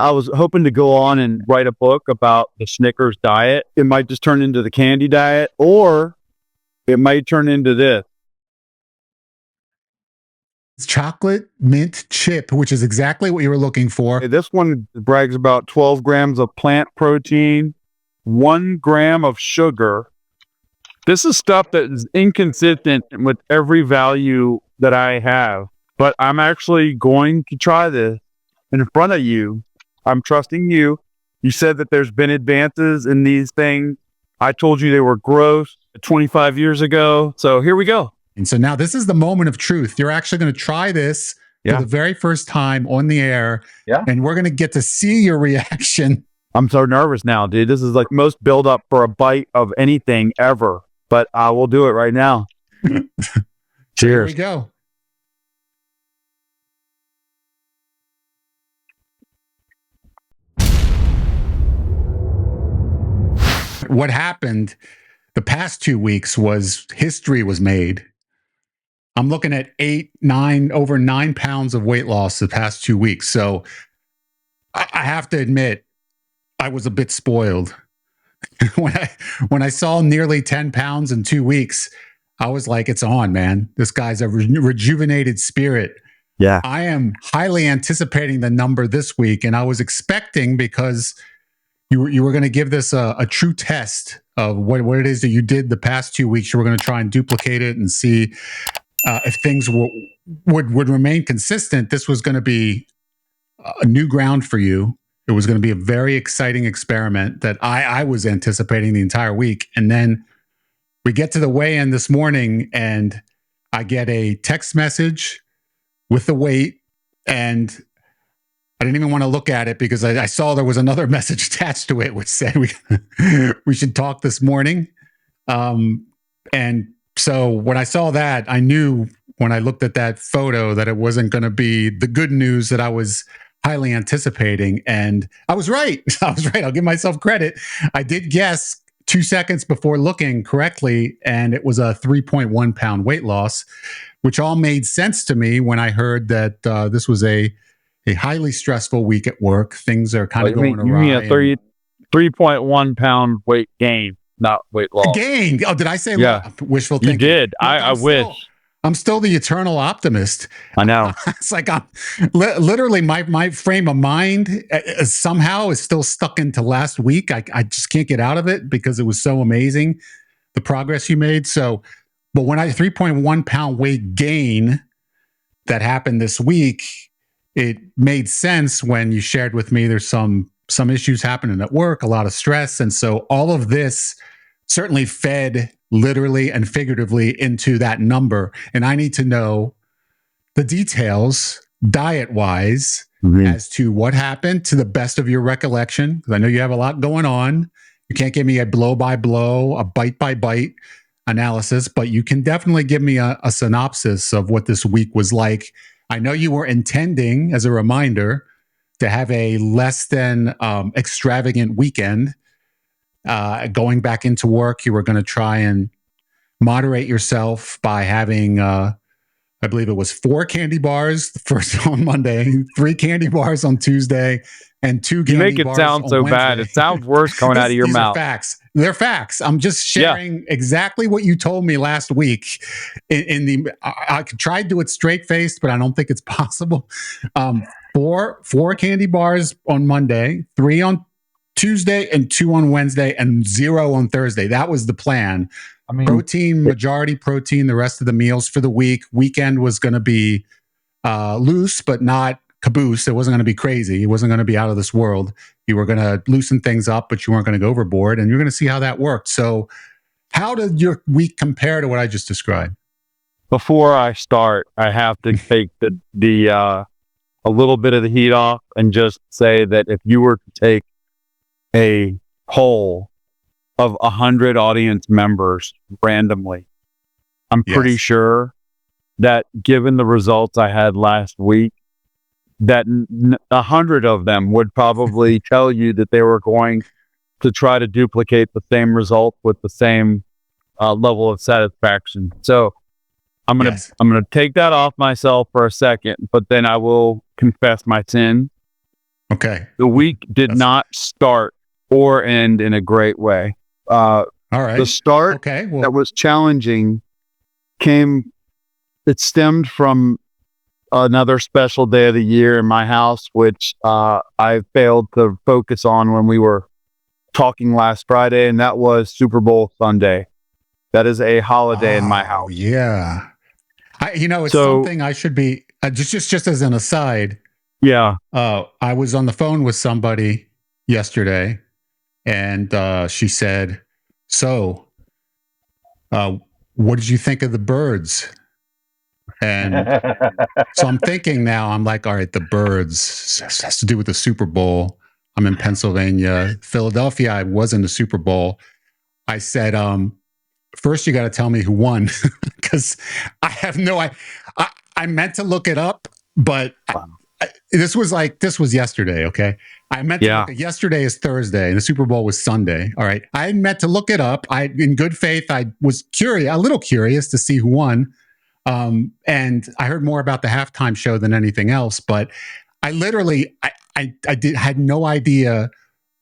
I was hoping to go on and write a book about the Snickers diet. It might just turn into the candy diet, or it might turn into this. Chocolate mint chip, which is exactly what you were looking for. This one brags about 12 grams of plant protein, 1 gram of sugar. This is stuff that is inconsistent with every value that I have, but I'm actually going to try this in front of you. I'm trusting you. You said that there's been advances in these things. I told you they were gross 25 years ago. So here we go. And so now this is the moment of truth. You're actually going to try this for the very first time on the air. Yeah. And we're going to get to see your reaction. I'm so nervous now, dude. This is like most build up for a bite of anything ever, but I will do it right now. Cheers. Here we go. What happened the past 2 weeks was history was made. I'm looking at over 9 pounds of weight loss the past 2 weeks. So I have to admit, I was a bit spoiled. when I saw nearly 10 pounds in 2 weeks, I was like, it's on, man. This guy's a rejuvenated spirit. Yeah. I am highly anticipating the number this week. And I was expecting, because you were going to give this a true test of what it is that you did the past 2 weeks. You were going to try and duplicate it and see if things would remain consistent. This was going to be a new ground for you. It was going to be a very exciting experiment that I was anticipating the entire week. And then we get to the weigh-in this morning, and I get a text message with the weight, and I didn't even want to look at it because I saw there was another message attached to it which said we should talk this morning. And so when I saw that, I knew when I looked at that photo that it wasn't going to be the good news that I was highly anticipating. And I was right. I was right. I'll give myself credit. I did guess 2 seconds before looking correctly, and it was a 3.1 pound weight loss, which all made sense to me when I heard that this was a highly stressful week at work. Things are kind of going awry. You mean a 3.1 pound weight gain, not weight loss. Gain. Oh, did I say wishful thinking? You did. Look, I wish. I'm still the eternal optimist. I know. It's like I'm literally my frame of mind somehow is still stuck into last week. I just can't get out of it because it was so amazing, the progress you made. So, but when 3.1 pound weight gain that happened this week, it made sense when you shared with me there's some issues happening at work, a lot of stress. And so all of this certainly fed literally and figuratively into that number. And I need to know the details diet-wise as to what happened to the best of your recollection, because I know you have a lot going on. You can't give me a blow-by-blow, a bite-by-bite analysis, but you can definitely give me a synopsis of what this week was like. I know you were intending, as a reminder, to have a less than extravagant weekend. Going back into work, you were going to try and moderate yourself by having, I believe it was 4 candy bars first on Monday, 3 candy bars on Tuesday, and 2 candy bars on Wednesday. You make it sound so bad. It sounds worse coming out of your mouth. These are facts. They're facts. I'm just sharing exactly what you told me last week. I could try to do it straight faced, but I don't think it's possible. 4 candy bars on Monday, 3 on Tuesday, and 2 on Wednesday, and 0 on Thursday. That was the plan. I mean, majority protein, the rest of the meals for the week. Weekend was going to be loose, but not caboose. It wasn't going to be crazy. It wasn't going to be out of this world. You were going to loosen things up, but you weren't going to go overboard, and you're going to see how that worked. So how did your week compare to what I just described? Before I start, I have to take a little bit of the heat off and just say that if you were to take a poll of 100 audience members randomly, I'm pretty sure that given the results I had last week, that 100 of them would probably tell you that they were going to try to duplicate the same result with the same level of satisfaction. So I'm gonna take that off myself for a second, but then I will confess my sin. Okay. The week did not start or end in a great way. All right. The start that was challenging it stemmed from another special day of the year in my house, which I failed to focus on when we were talking last Friday, and that was Super Bowl Sunday. That is a holiday in my house. Yeah. It's something I should be just as an aside. Yeah. I was on the phone with somebody yesterday, and she said, "So, what did you think of the birds?" And so I'm thinking now, I'm like, all right, the birds has to do with the Super Bowl. I'm in Pennsylvania. Philadelphia, I was in the Super Bowl. I said, first you got to tell me who won, because I have I meant to look it up, but this was yesterday. Okay. I meant to look at, yesterday is Thursday and the Super Bowl was Sunday. All right. I meant to look it up. In good faith, I was a little curious to see who won. And I heard more about the halftime show than anything else, but I literally, had no idea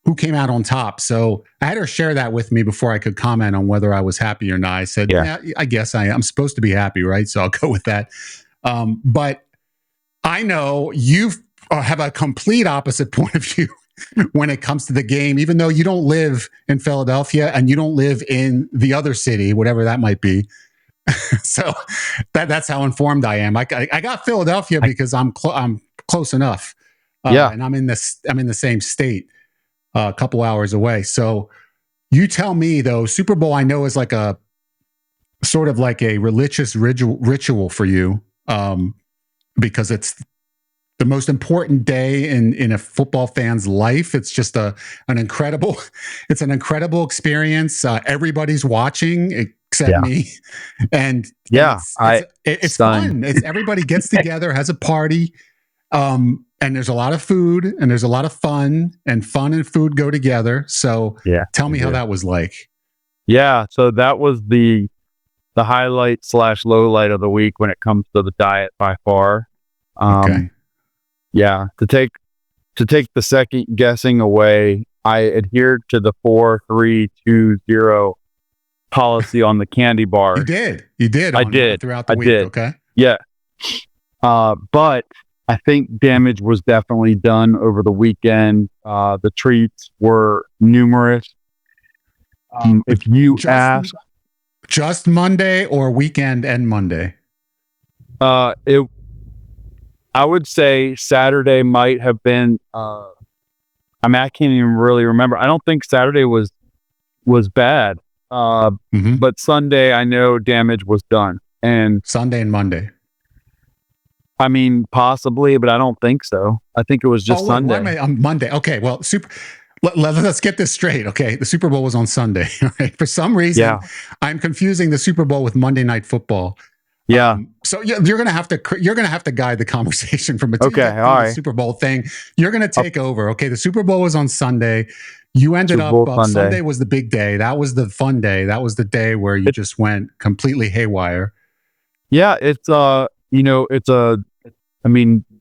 who came out on top. So I had her share that with me before I could comment on whether I was happy or not. I said, yeah, I guess I'm supposed to be happy, right? So I'll go with that. But I know you have a complete opposite point of view when it comes to the game, even though you don't live in Philadelphia and you don't live in the other city, whatever that might be. So that's how informed I am. I got Philadelphia because I'm close enough. And I'm in the same state, a couple hours away. So you tell me though, Super Bowl I know is like a sort of like a religious ritual for you, because it's the most important day in a football fan's life. It's just an incredible experience. Everybody's watching except me, and it's fun. It's everybody gets together, has a party, and there's a lot of food and there's a lot of fun and food go together. So tell me how that was like. Yeah, so that was the highlight / low light of the week when it comes to the diet by far. Okay. Yeah, to take the second guessing away, I adhered to the 4-3-2-0 policy on the candy bar. You did. I did throughout the week. Okay. Yeah. But I think damage was definitely done over the weekend. The treats were numerous. If you ask, just Monday or weekend and Monday? I would say Saturday might have been. I can't even really remember. I don't think Saturday was bad. But Sunday, I know damage was done. And Sunday and Monday. I mean, possibly, but I don't think so. I think it was just Sunday. On Monday. Okay. Well, let's get this straight. Okay. The Super Bowl was on Sunday. Right? For some reason, I'm confusing the Super Bowl with Monday Night Football. Yeah. So you're gonna have to guide the conversation from the Super Bowl thing. You're gonna take over. Okay. The Super Bowl was on Sunday. You ended up Sunday was the big day. That was the fun day. That was the day where you just went completely haywire. Yeah,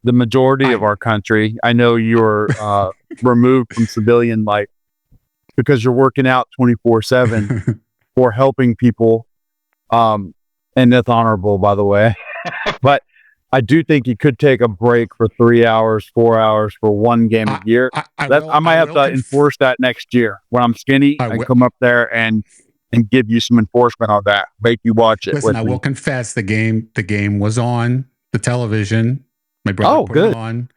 the majority of our country. I know you're removed from civilian life because you're working out 24/7 for helping people. And that's honorable, by the way. But I do think you could take a break for 3 hours, 4 hours for one game a year. I might have to enforce that next year. When I'm skinny, I come up there and give you some enforcement on that. Make you watch it. Listen, I will confess the game was on the television. My brother put it on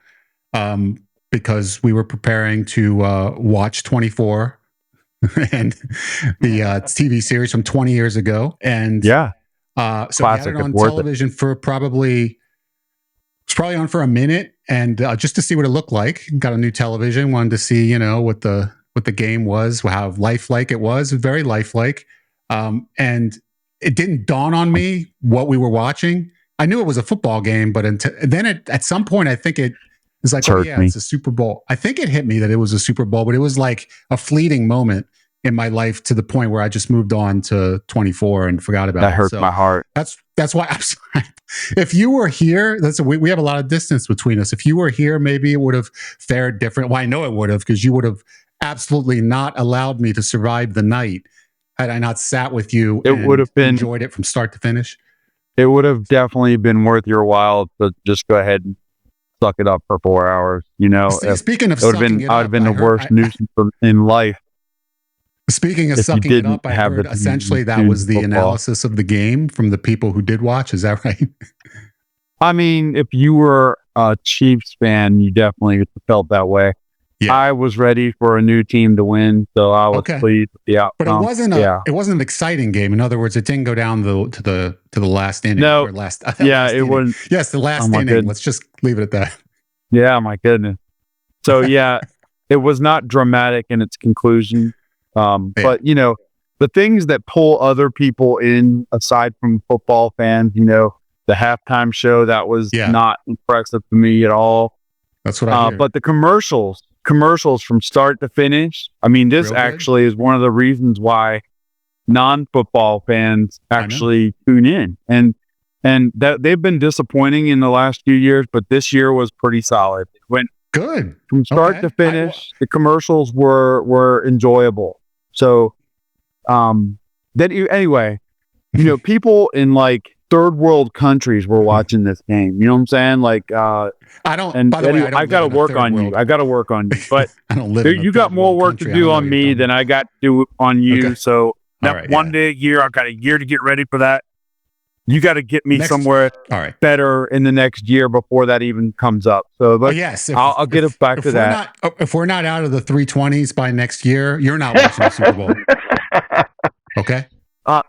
because we were preparing to watch 24 and the TV series from 20 years ago. And so we had it on television for probably on for a minute, and just to see what it looked like. Got a new television, wanted to see what the game was, how lifelike it was. Very lifelike, and it didn't dawn on me what we were watching. I knew it was a football game, but then at some point I think it was like, it's a Super Bowl. I think it hit me that it was a Super Bowl, but it was like a fleeting moment. in my life to the point where I just moved on to 24 and forgot about it. That hurts my heart. That's why I'm sorry. If you were here, we have a lot of distance between us. If you were here, maybe it would have fared different. Well, I know it would have, because you would have absolutely not allowed me to survive the night had I not sat with you It would have been enjoyed it from start to finish. It would have definitely been worth your while to just go ahead and suck it up for 4 hours. You know, speaking of sucking it up, I would have been the worst nuisance in life. Speaking of sucking it up, I heard essentially that was the analysis of the game from the people who did watch. Is that right? I mean, if you were a Chiefs fan, you definitely felt that way. Yeah. I was ready for a new team to win, so I was pleased with the outcome. But it wasn't an exciting game. In other words, it didn't go down to the last inning. No, or last, it was. Yes, the last inning. Goodness. Let's just leave it at that. Yeah, my goodness. So yeah, it was not dramatic in its conclusion. But you know, the things that pull other people in, aside from football fans, you know, the halftime show, that was not impressive to me at all. That's what I hear. But the commercials from start to finish. I mean, this actually is one of the reasons why non-football fans actually tune in, and that they've been disappointing in the last few years, but this year was pretty solid. It went good from start to finish. The commercials were enjoyable. So, anyway, you know, people in like third world countries were watching this game. You know what I'm saying? Like, I don't. And by the way, I got to work on you. I got to work on you. But I don't live. You got more work to do on me than I got to do on you. Okay. So that one day a year, I've got a year to get ready for that. You got to get me somewhere better in the next year before that even comes up. So yes, I'll get it back to that. If we're not out of the 320s by next year, you're not watching the Super Bowl. Okay.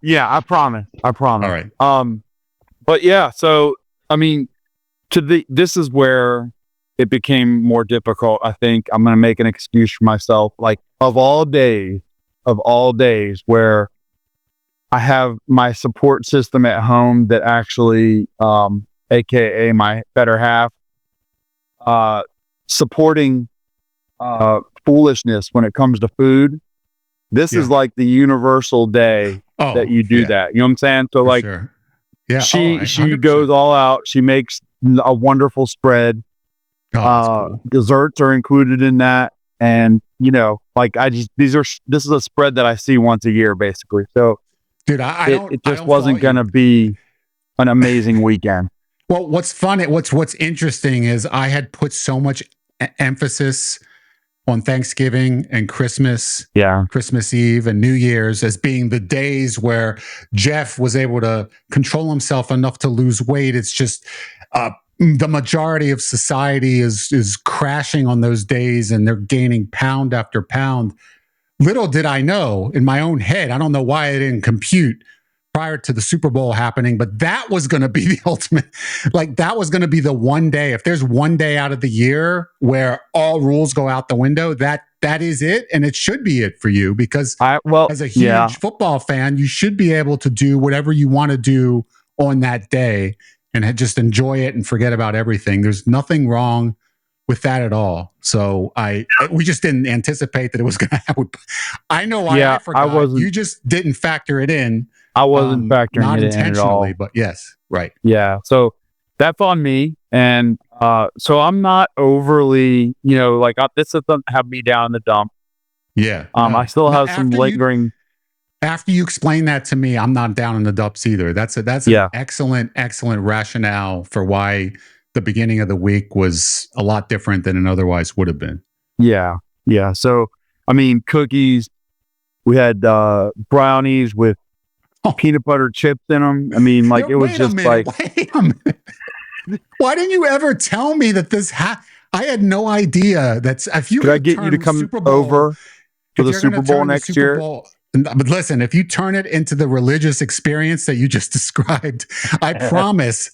Yeah, I promise. All right. But yeah, so I mean, this is where it became more difficult. I think I'm going to make an excuse for myself. Like of all days, where I have my support system at home that actually, AKA my better half, supporting foolishness when it comes to food. This is like the universal day that you do that. You know what I'm saying? So like, she goes all out. She makes a wonderful spread. Cool. Desserts are included in that. And you know, like this is a spread that I see once a year basically. So dude, it just wasn't going to be an amazing weekend. Well, what's interesting is I had put so much emphasis on Thanksgiving and Christmas, Christmas Eve and New Year's as being the days where Jeff was able to control himself enough to lose weight. It's just the majority of society is crashing on those days, and they're gaining pound after pound. Little did I know in my own head, I don't know why I didn't compute prior to the Super Bowl happening, but that was going to be the ultimate, like that was going to be the one day. If there's one day out of the year where all rules go out the window, that is it. And it should be it for you, because as a huge football fan, you should be able to do whatever you want to do on that day and just enjoy it and forget about everything. There's nothing wrong with that at all. So we just didn't anticipate that it was going to happen. I know why I forgot. You just didn't factor it in. I wasn't factoring it in at all. But yes, right. Yeah. So that's on me. And so I'm not overly, you know, like this doesn't have me down in the dump. Yeah. I still have some lingering. After you explain that to me, I'm not down in the dumps either. That's an excellent rationale for why the beginning of the week was a lot different than it otherwise would have been. Yeah. Yeah. So, I mean, cookies, we had brownies with peanut butter chips in them. I mean, like it was just like. Wait a minute. Why didn't you ever tell me that this I had no idea. That's if you could I get you to come over for the Super Bowl next year? But listen, if you turn it into the religious experience that you just described, I promise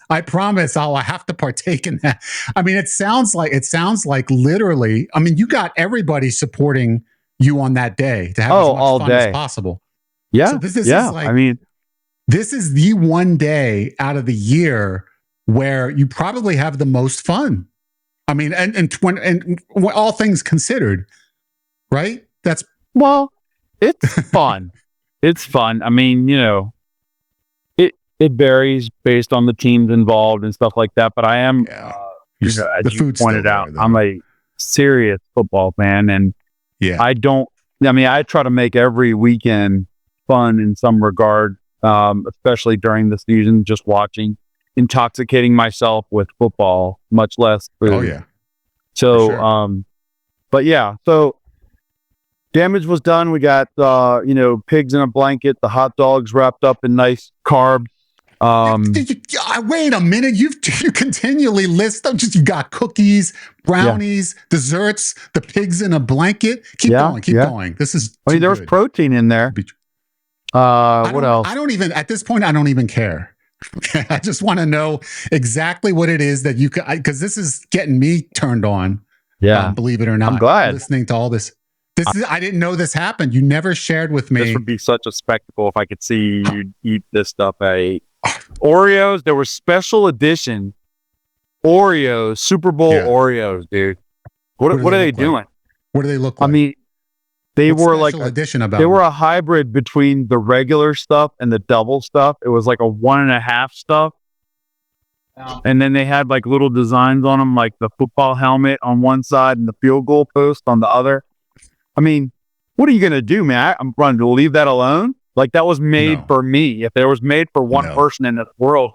I'll have to partake in that. I mean, it sounds like literally, I mean, you got everybody supporting you on that day to have as much fun as possible. Yeah. So this is this is the one day out of the year where you probably have the most fun. I mean, and when all things considered, right? It's fun. It's fun. I mean, it varies based on the teams involved and stuff like that. But I am, Yeah. as The you food's pointed still out, there, though. I'm a serious football fan, and Yeah. I try to make every weekend fun in some regard, especially during the season, just watching, intoxicating myself with football, much less food. Oh yeah. So, sure. but yeah, so damage was done. We got, pigs in a blanket, the hot dogs wrapped up in nice carbs. Wait a minute. You continually list them. You got cookies, brownies, desserts, the pigs in a blanket. Keep going. This is. There was protein in there. What else? I don't even, at this point, I don't even care. I just want to know exactly what it is that you could, because this is getting me turned on. Yeah. Believe it or not. I'm glad. Listening to all this. I didn't know this happened. You never shared with me. This would be such a spectacle if I could see you eat this stuff I ate. Oreos, there were special edition Oreos, Super Bowl Oreos, dude. What are they doing? What do they look like? I mean, they were like they were a hybrid between the regular stuff and the double stuff. It was like a 1.5 stuff. And then they had like little designs on them, like the football helmet on one side and the field goal post on the other. I mean, what are you going to do, man? I'm running to leave that alone. Like that was made for me. If there was made for one person in this world,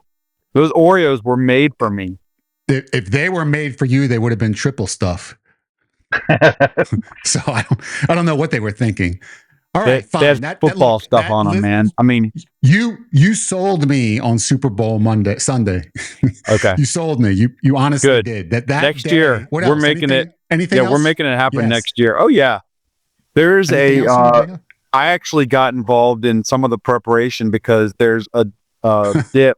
those Oreos were made for me. If they were made for you, they would have been triple stuff. So I don't know what they were thinking. All right, fine. That football stuff on them, man. I mean, you sold me on Super Bowl Sunday. Okay, you sold me. You honestly did. That next day, year what we're else? making anything else? We're making it happen next year. Oh yeah, there's I actually got involved in some of the preparation because there's a dip.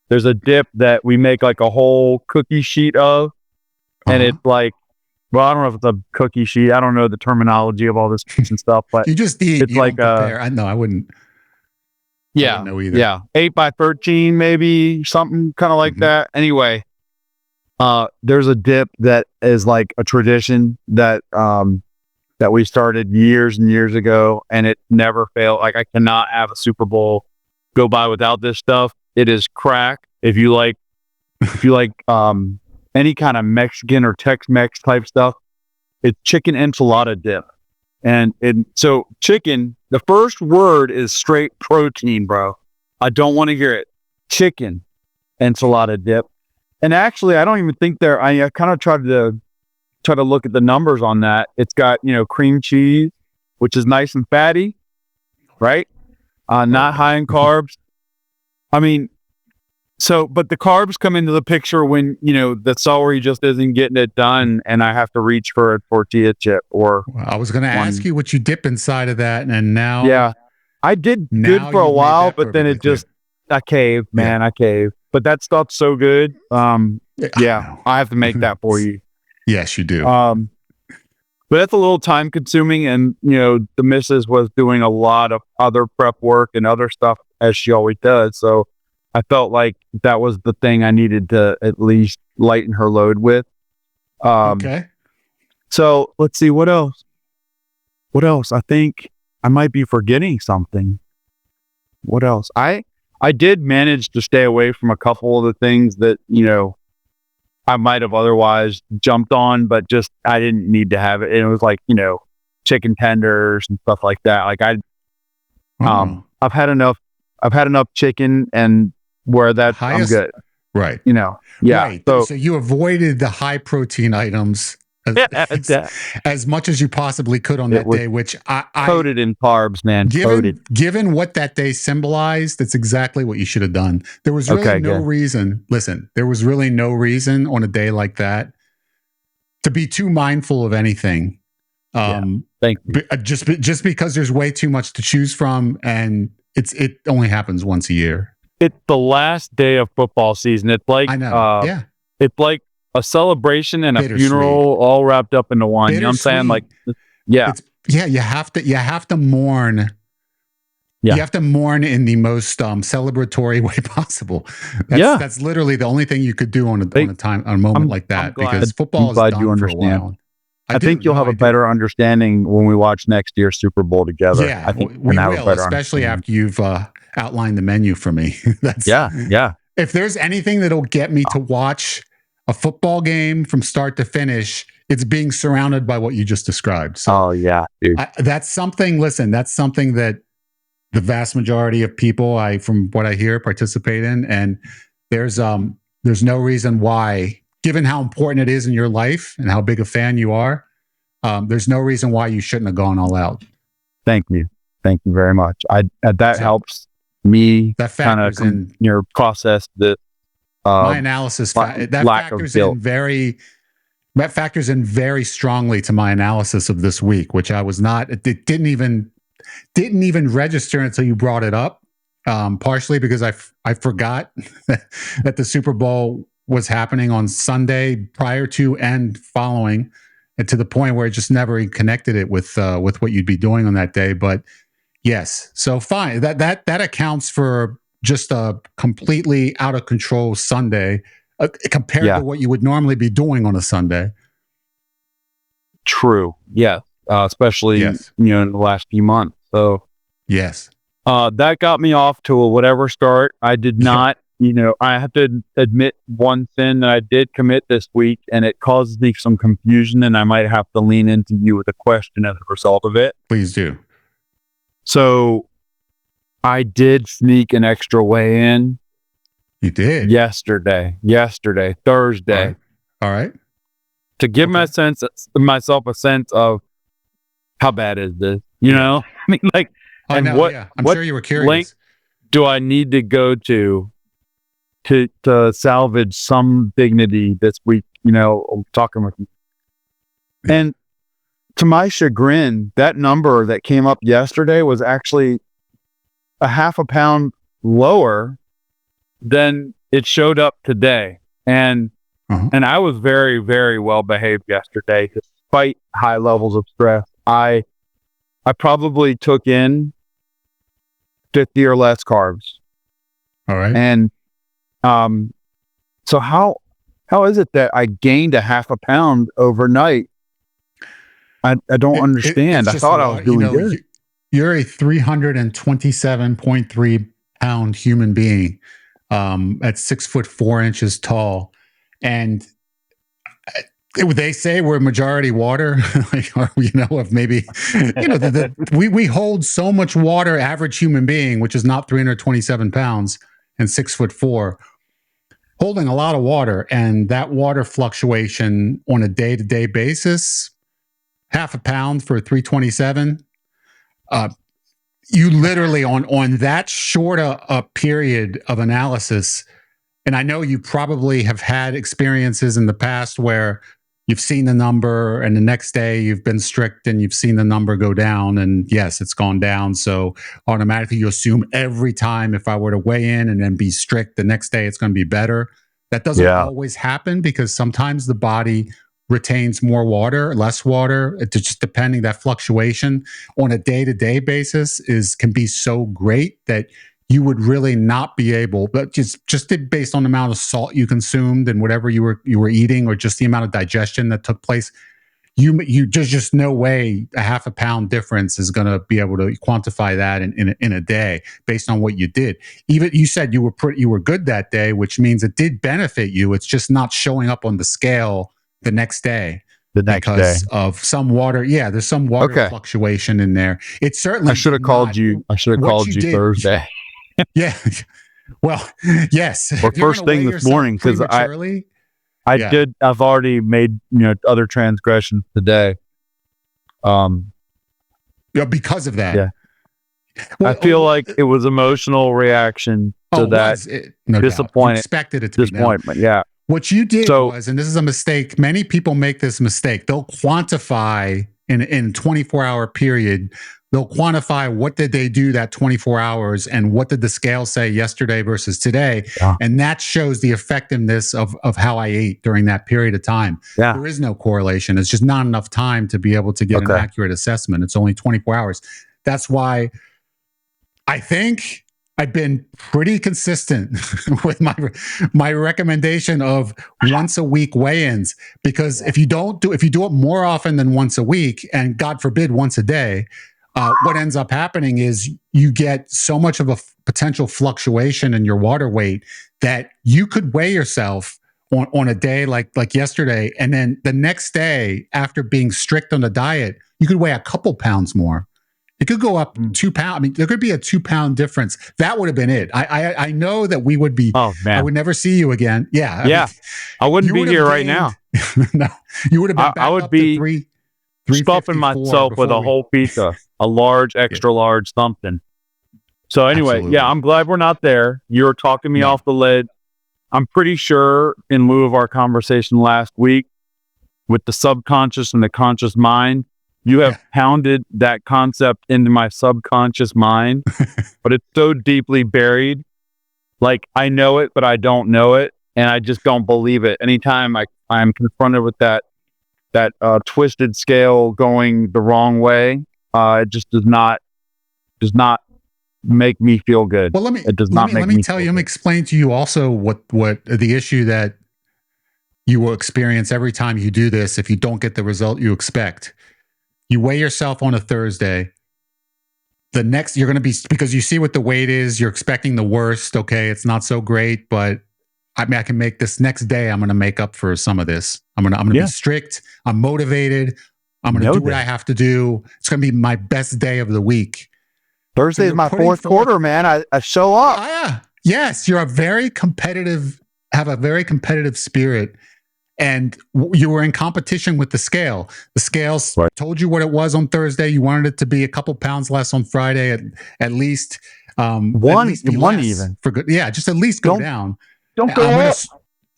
There's a dip that we make like a whole cookie sheet of, and it's like. Well, I don't know if it's a cookie sheet. I don't know the terminology of all this and stuff, but you just eat. It's like I wouldn't. Yeah, I wouldn't know either. Yeah, 8x13, maybe something kind of like that. Anyway, there's a dip that is like a tradition that we started years and years ago, and it never failed. Like I cannot have a Super Bowl go by without this stuff. It is crack. If you like any kind of Mexican or Tex-Mex type stuff, it's chicken enchilada dip. And so chicken, the first word is straight protein, bro. I don't want to hear it. Chicken enchilada dip. And actually, I don't even think I kind of tried to look at the numbers on that. It's got, cream cheese, which is nice and fatty, right? Not high in carbs. I mean, but the carbs come into the picture when, the celery just isn't getting it done and I have to reach for a tortilla chip or. Well, I was going to ask you what you dip inside of that. And now. Yeah, I did good for a while, but then it just, I caved, man. I caved. But that stuff's so good. I have to make that for you. Yes, you do. But that's a little time consuming. And, the missus was doing a lot of other prep work and other stuff as she always does. So I felt like that was the thing I needed to at least lighten her load with. Okay. So let's see, what else? I think I might be forgetting something. What else? I did manage to stay away from a couple of the things that, I might have otherwise jumped on, but just, I didn't need to have it. And it was like, chicken tenders and stuff like that. Like I've had enough chicken and where that I'm good. Right. Yeah. Right. So you avoided the high protein items as much as you possibly could on that day, which I coated in carbs, man. Given what that day symbolized, that's exactly what you should have done. There was really no reason. Listen, there was really no reason on a day like that to be too mindful of anything. Thank you. Just because there's way too much to choose from, and it only happens once a year. It's the last day of football season. It's like I know. It's like a celebration and a funeral all wrapped up into one. You know what I'm saying? Like, you have to mourn. You have to mourn in the most celebratory way possible. That's literally the only thing you could do on a moment like that, because football is done for a while. I think you'll have a better understanding when we watch next year's Super Bowl together. Yeah, I think we will, especially after you've outlined the menu for me. That's yeah. If there's anything that'll get me to watch a football game from start to finish, it's being surrounded by what you just described. So, yeah, dude. That's something. Listen, that's something that the vast majority of people, from what I hear, participate in, and there's no reason why, given how important it is in your life and how big a fan you are, there's no reason why you shouldn't have gone all out. Thank you very much. That helps me kind of process the my analysis. That factors in very strongly to my analysis of this week, which I was not. It didn't even register until you brought it up. Partially because I forgot that the Super Bowl was happening on Sunday prior to and following, and to the point where it just never connected it with what you'd be doing on that day. But yes, so fine. That accounts for just a completely out of control Sunday compared to what you would normally be doing on a Sunday. True. Yeah. Especially in the last few months. So yes. That got me off to a whatever start. I did not, I have to admit one sin that I did commit this week, and it causes me some confusion, and I might have to lean into you with a question as a result of it. Please do. So I did sneak an extra weigh in. You did? Yesterday, Thursday. All right. To give myself a sense of how bad is this, I mean, like, I'm sure you were curious. Length do I need to go to salvage some dignity this week? I'm talking with you. And to my chagrin, that number that came up yesterday was actually a half a pound lower than it showed up today. And I was very, very well behaved yesterday, despite high levels of stress. I probably took in 50 or less carbs. All right. And so how is it that I gained a half a pound overnight? I don't understand. I thought I was doing good. You're a 327.3 pound human being at 6'4" tall. And they say we're majority water, of maybe, we hold so much water, average human being, which is not 327 pounds and 6'4", holding a lot of water. And that water fluctuation on a day-to-day basis, half a pound for 327, you literally on that short a period of analysis. And I know you probably have had experiences in the past where you've seen the number and the next day you've been strict and you've seen the number go down, and yes, it's gone down. So automatically you assume every time if I were to weigh in and then be strict, the next day it's going to be better. That doesn't always happen, because sometimes the body retains more water, less water. It's just depending. That fluctuation on a day-to-day basis can be so great that you would really not be able, but just based on the amount of salt you consumed and whatever you were eating, or just the amount of digestion that took place, there's just no way a half a pound difference is going to be able to quantify that in a day based on what you did. Even you said you were good that day, which means it did benefit you. It's just not showing up on the scale the next day. Because of some water. Yeah, there's some water fluctuation in there. It's certainly. I should have called you. I should have called you Thursday. Yeah. Well, yes. Or first thing this morning, because I've already made other transgressions today. Because of that. Yeah. Well, I feel like it was emotional reaction to that. No disappointment. Expected it to be disappointment. Yeah. What you did was, and this is a mistake, many people make this mistake. They'll quantify in a 24-hour period. They'll quantify what did they do that 24 hours and what did the scale say yesterday versus today. Yeah. And that shows the effectiveness of how I ate during that period of time. Yeah. There is no correlation. It's just not enough time to be able to get an accurate assessment. It's only 24 hours. That's why I think I've been pretty consistent with my recommendation of once a week weigh-ins, because if you do it more often than once a week, and God forbid once a day, what ends up happening is you get so much of a potential fluctuation in your water weight that you could weigh yourself on a day like yesterday, and then the next day, after being strict on the diet, you could weigh a couple pounds more. It could go up 2 pounds. I mean, there could be a 2-pound difference. That would have been it. I know that we would be. Oh man, I would never see you again. Yeah, yeah. I wouldn't be here right now. No, you would have been back I would up be to stuffing myself with a whole pizza, a large, extra large something. So anyway, Absolutely. yeah, I'm glad we're not there. You're talking me off the lid. I'm pretty sure, in lieu of our conversation last week, with the subconscious and the conscious mind, you have pounded that concept into my subconscious mind, but it's so deeply buried. Like, I know it, but I don't know it, and I just don't believe it. Anytime I'm confronted with that twisted scale going the wrong way, it just does not make me feel good. Well, let me tell you. Let me explain to you also what the issue that you will experience every time you do this if you don't get the result you expect. You weigh yourself on a Thursday. The next, you're going to be, because you see what the weight is, you're expecting the worst. Okay, it's not so great, but I mean, I can make this next day. I'm going to make up for some of this. I'm going to be strict. I'm motivated. I'm going to do what I have to do. It's going to be my best day of the week. Thursday is my fourth quarter, man. I show up. Oh, yeah. Yes, you're have a very competitive spirit. And you were in competition with the scale. The scales told you what it was on Thursday. You wanted it to be a couple pounds less on Friday, at least. One even for good. Yeah, just at least go down. Don't go up.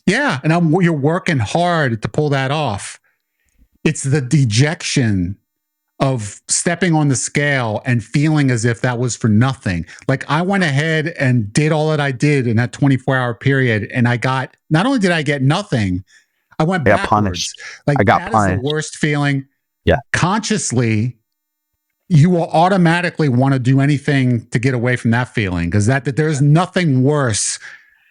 Yeah, and you're working hard to pull that off. It's the dejection of stepping on the scale and feeling as if that was for nothing. Like, I went ahead and did all that I did in that 24-hour period, and not only did I get nothing, I went backwards. Punished. Like, I got that punished. is the worst feeling. Yeah. Consciously, you will automatically want to do anything to get away from that feeling, because there's nothing worse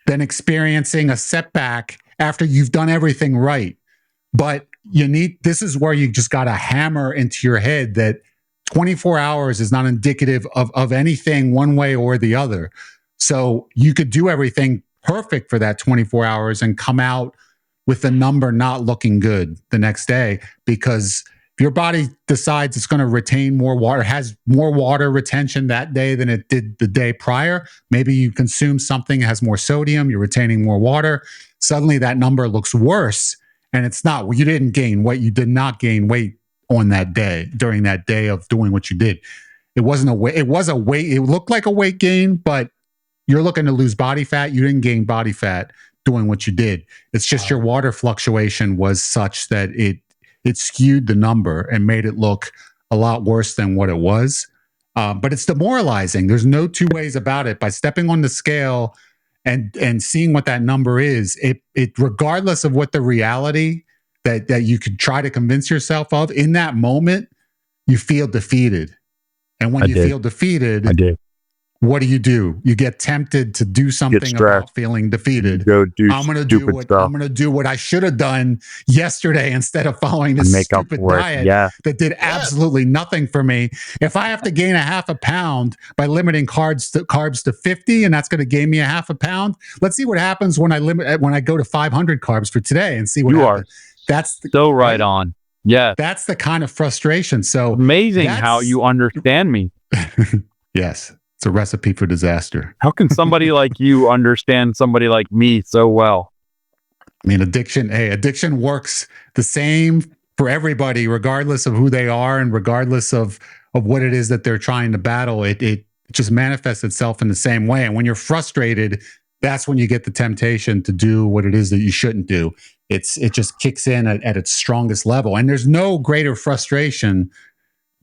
than experiencing a setback after you've done everything right. But this is where you just got to hammer into your head that 24 hours is not indicative of anything one way or the other. So you could do everything perfect for that 24 hours and come out with the number not looking good the next day, because if your body decides it's going to retain more water, has more water retention that day than it did the day prior, maybe you consume something that has more sodium, you're retaining more water, suddenly that number looks worse. And it's not. You didn't gain weight. You did not gain weight on that day, during that day of doing what you did. It wasn't a weight. It was a weight. It looked like a weight gain, but you're looking to lose body fat. You didn't gain body fat doing what you did. It's just your water fluctuation was such that it skewed the number and made it look a lot worse than what it was. But it's demoralizing. There's no two ways about it. By stepping on the scale and seeing what that number is, it regardless of what the reality that you could try to convince yourself of, in that moment, you feel defeated. And when you feel defeated, what do? You get tempted to do something about feeling defeated. I'm going to do what I should have done yesterday instead of following this stupid diet that did absolutely nothing for me. If I have to gain a half a pound by limiting carbs to 50, and that's going to gain me a half a pound, let's see what happens when I go to 500 carbs for today and see what happens. That's right on. Yeah, that's the kind of frustration. So amazing how you understand me. Yes. It's a recipe for disaster. How can somebody like you understand somebody like me so well? I mean, addiction works the same for everybody, regardless of who they are and regardless of what it is that they're trying to battle. It just manifests itself in the same way. And when you're frustrated, that's when you get the temptation to do what it is that you shouldn't do. It just kicks in at its strongest level. And there's no greater frustration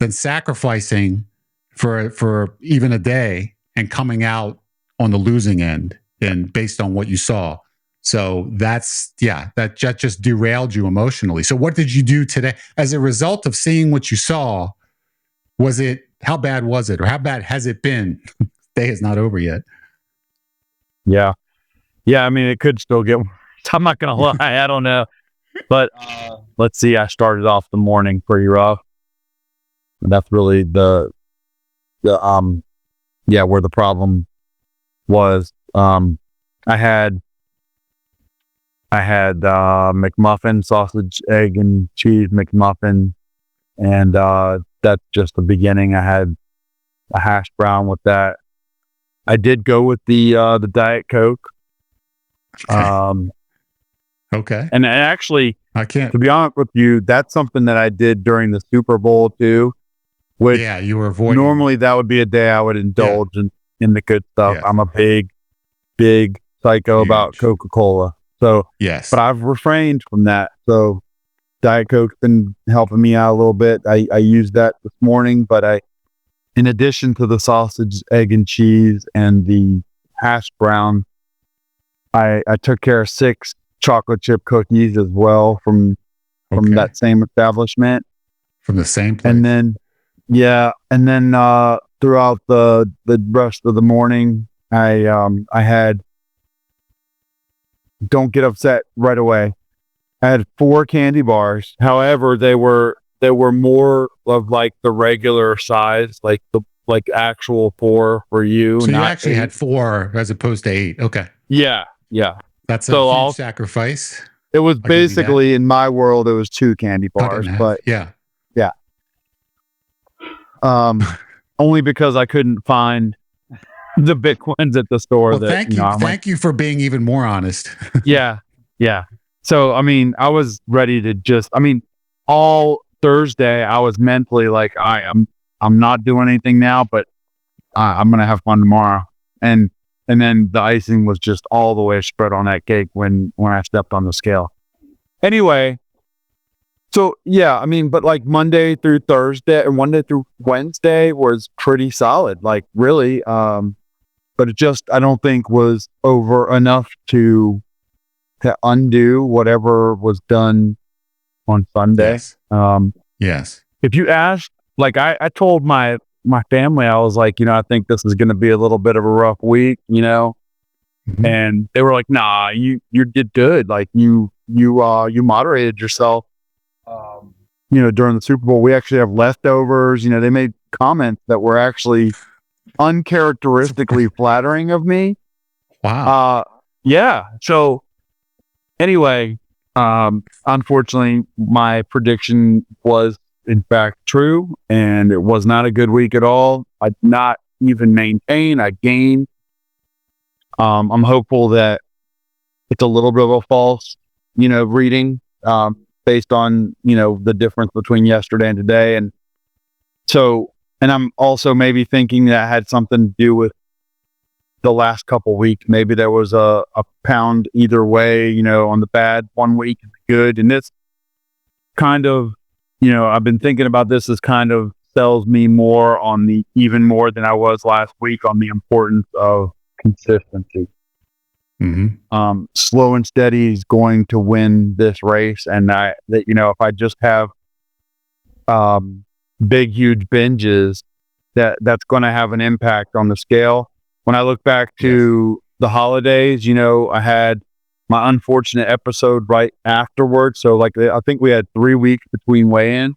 than sacrificing for even a day and coming out on the losing end, and based on what you saw. So that just derailed you emotionally. So what did you do today as a result of seeing what you saw? How bad was it, or how bad has it been day is not over yet. Yeah. Yeah. I mean, it could still get worse. I'm not going to lie. I don't know. But let's see. I started off the morning pretty rough. And that's really where the problem was. I had McMuffin, sausage, egg, and cheese McMuffin. And that's just the beginning. I had a hash brown with that. I did go with the Diet Coke. Okay. And actually, I can't. to be honest with you, that's something that I did during the Super Bowl too. Which you were avoiding. Normally that would be a day I would indulge in the good stuff. Yeah. I'm a big psycho about Coca-Cola. So yes, but I've refrained from that. So Diet Coke's been helping me out a little bit. I used that this morning, but in addition to the sausage, egg, and cheese and the hash brown, I took care of 6 chocolate chip cookies as well from that same establishment. From the same place. And then throughout the rest of the morning, I had, don't get upset right away, I had 4 candy bars. However, they were more of like the regular size, like actual 4 for you. So you actually 8. had 4 as opposed to 8. Okay. Yeah. That's a huge sacrifice. It was basically, in my world, it was 2 candy bars, but yeah. Only because I couldn't find the Bitcoins at the store. Well, thank you for being even more honest. Yeah. So, I mean, I was ready to all Thursday, I was mentally like, I'm not doing anything now, but I'm going to have fun tomorrow. And then the icing was just all the way spread on that cake when I stepped on the scale. Anyway, so yeah, I mean, but like Monday through Thursday and Monday through Wednesday was pretty solid, like really. But it just, I don't think was over enough to undo whatever was done on Sunday. Yes. If you ask, like I told my family, I was like, I think this is going to be a little bit of a rough week, Mm-hmm. And they were like, nah, you did good. Like you moderated yourself. During the Super Bowl, we actually have leftovers. They made comments that were actually uncharacteristically flattering of me. Wow. Yeah. So anyway, unfortunately, my prediction was in fact true, and it was not a good week at all. I did not even maintain. I gained. I'm hopeful that it's a little bit of a false, reading, based on, the difference between yesterday and today. And so, and I'm also maybe thinking that had something to do with the last couple weeks. Maybe there was a pound either way, on the bad one week, good. And this kind of, I've been thinking about this as kind of sells me more on the, even more than I was last week, on the importance of consistency. Mm-hmm. Slow and steady is going to win this race. And if I just have big, huge binges, that's going to have an impact on the scale. When I look back to the holidays, I had my unfortunate episode right afterwards. So like, I think we had 3 weeks between weigh-ins.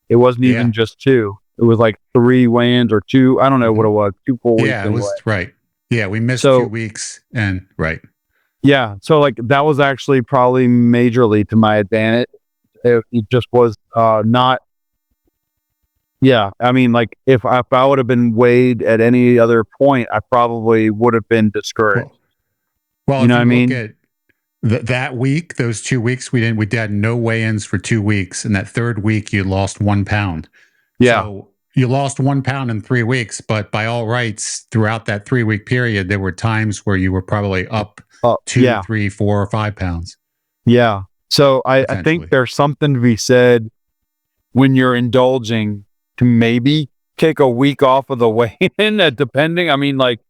It wasn't even just 2. It was like 3 weigh-ins or 2. I don't know what it was. 2 full weeks. Yeah, it was right. Yeah, we missed 2 weeks and right. Yeah. So like that was actually probably majorly to my advantage. It just was not. Yeah. I mean, like if I would have been weighed at any other point, I probably would have been discouraged. Well, you know what I mean? Look at that week, those 2 weeks, we had no weigh-ins for 2 weeks. And that third week you lost 1 pound. Yeah. So you lost 1 pound in 3 weeks, but by all rights, throughout that 3-week period, there were times where you were probably up 2, 3, 4, or 5 pounds. Yeah. So I think there's something to be said when you're indulging to maybe take a week off of the weigh-in, depending. I mean, like,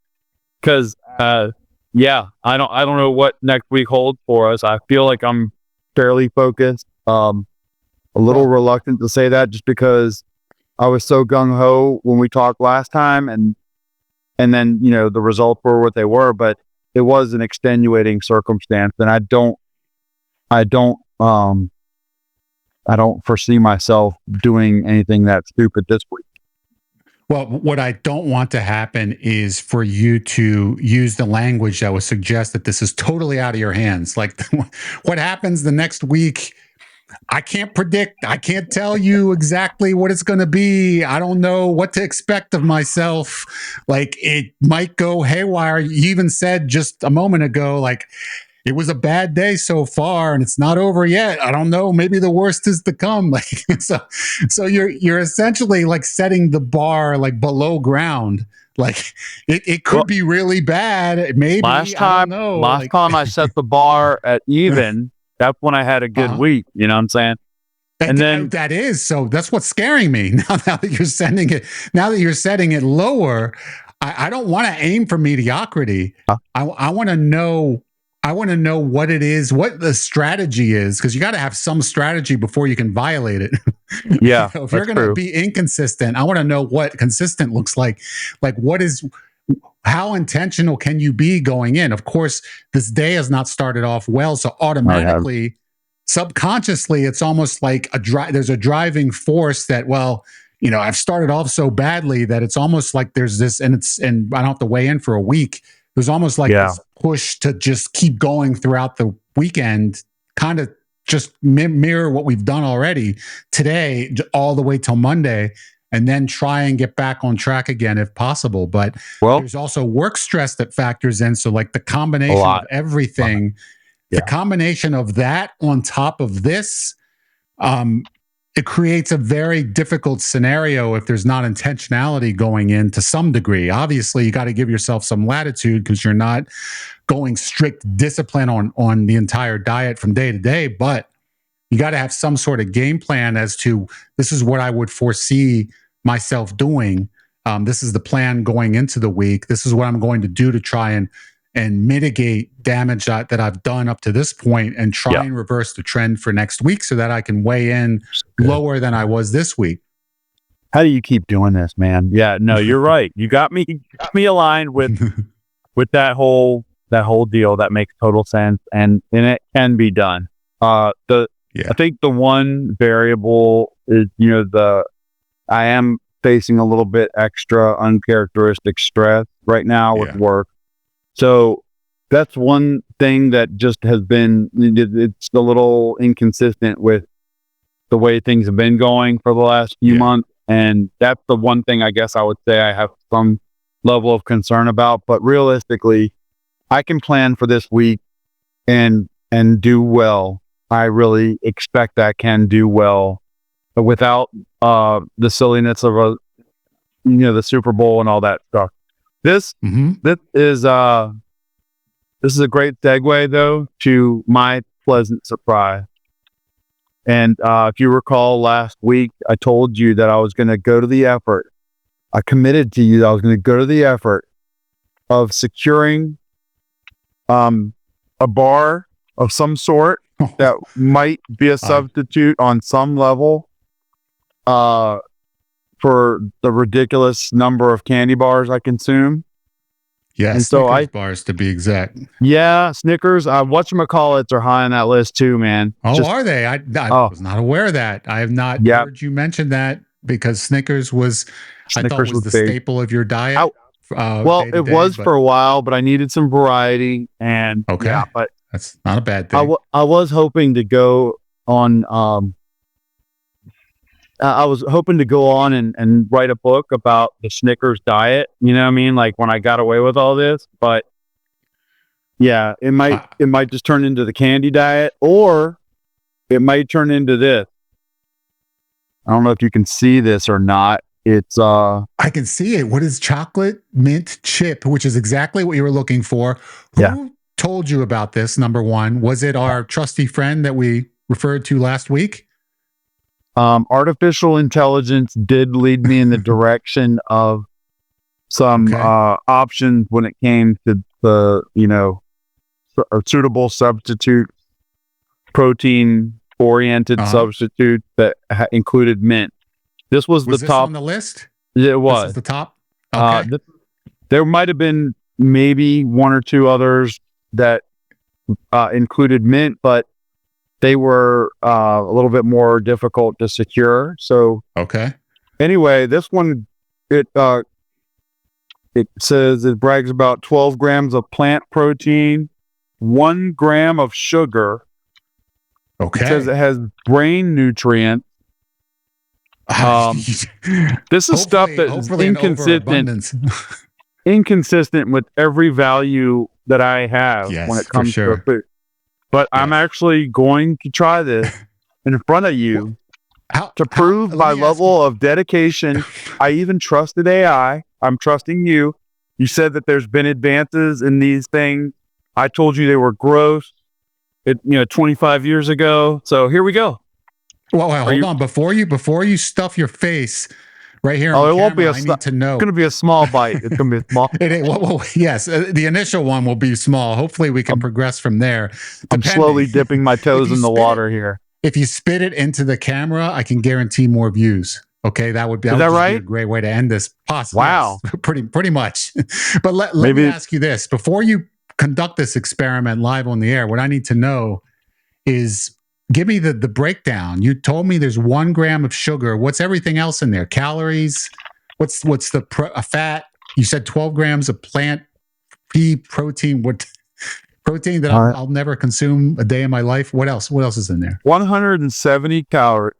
because I don't know what next week holds for us. I feel like I'm fairly focused. A little reluctant to say that just because I was so gung-ho when we talked last time, and and then, the results were what they were, but it was an extenuating circumstance. And I don't foresee myself doing anything that stupid this week. Well, what I don't want to happen is for you to use the language that would suggest that this is totally out of your hands. Like what happens the next week, I can't predict. I can't tell you exactly what it's going to be. I don't know what to expect of myself. Like it might go haywire. You even said just a moment ago, like, it was a bad day so far and it's not over yet. I don't know. Maybe the worst is to come. Like, so you're essentially like setting the bar like below ground. Like it could be really bad. Maybe last I don't know. time I set the bar at even, that's when I had a good week. You know what I'm saying? And then that is, so that's what's scaring me now that you're setting it lower. I don't want to aim for mediocrity. I want to know. I want to know what it is, what the strategy is, because you got to have some strategy before you can violate it. Yeah. If you're going to be inconsistent, I want to know what consistent looks like. Like, how intentional can you be going in? Of course, this day has not started off well, so automatically, subconsciously, it's almost like there's a driving force that, I've started off so badly that it's almost like there's this, and I don't have to weigh in for a week. There's almost like this push to just keep going throughout the weekend, kind of just mirror what we've done already today, all the way till Monday, and then try and get back on track again if possible. But there's also work stress that factors in. So like the combination of everything, the combination of that on top of this, it creates a very difficult scenario if there's not intentionality going in to some degree. Obviously, you got to give yourself some latitude because you're not going strict discipline on the entire diet from day to day, but you got to have some sort of game plan as to this is what I would foresee myself doing. This is the plan going into the week. This is what I'm going to do to try and mitigate damage that I've done up to this point and try and reverse the trend for next week so that I can weigh in lower than I was this week. How do you keep doing this, man? Yeah, no, you're right. You got me aligned with that whole deal. That makes total sense. And it can be done. I think the one variable is, I am facing a little bit extra uncharacteristic stress right now with work. So that's one thing that just has been, it's a little inconsistent with the way things have been going for the last few months. And that's the one thing I guess I would say I have some level of concern about. But realistically, I can plan for this week and do well. I really expect I can do well without the silliness of the Super Bowl and all that stuff. This is a great segue though to my pleasant surprise. And if you recall last week, I told you that I was going to go to the effort. I committed to you that I was going to go to the effort of securing a bar of some sort that might be a substitute on some level for the ridiculous number of candy bars I consume. Yeah, and Snickers bars to be exact. Yeah, Snickers. Whatchamacallits are high on that list too, man. Are they? I was not aware of that. I have not heard you mention that because Snickers was the staple of your diet. It was for a while, but I needed some variety. And but that's not a bad thing. I was hoping to go on. I was hoping to go on and write a book about the Snickers diet. You know what I mean? Like when I got away with all this, but it might just turn into the candy diet, or it might turn into this. I don't know if you can see this or not. It's I can see it. What is chocolate mint chip, which is exactly what you were looking for. Who told you about this? Number one, was it our trusty friend that we referred to last week? Artificial intelligence did lead me in the direction of some options when it came to the suitable substitute, protein oriented substitute that included mint. This was the top on the list. It was this is the top. Okay. There might have been maybe one or two others that included mint, but they were a little bit more difficult to secure. So Okay. anyway, this one, it says it brags about 12 grams of plant protein, 1 gram of sugar. Okay. It says it has brain nutrients. This is stuff that's inconsistent with every value that I have when it comes to food. But I'm actually going to try this in front of you to prove my level of dedication. I even trusted AI. I'm trusting you. You said that there's been advances in these things. I told you they were gross, 25 years ago. So here we go. Well, hold on. Before you stuff your face right here. Oh, it won't be I need to know. It's going to be a small bite. It's going to be small. Yes, the initial one will be small. Hopefully, we can progress from there. I'm slowly dipping my toes in the water here. If you spit it into the camera, I can guarantee more views. Okay, that would be a great way to end this. Possibly. Wow, yes, pretty much. But let me ask you this: before you conduct this experiment live on the air, what I need to know is, give me the breakdown. You told me there's 1 gram of sugar. What's everything else in there? Calories? What's the fat? You said 12 grams of plant pea protein. What protein that I'll never consume a day in my life? What else? What else is in there? 170 calories.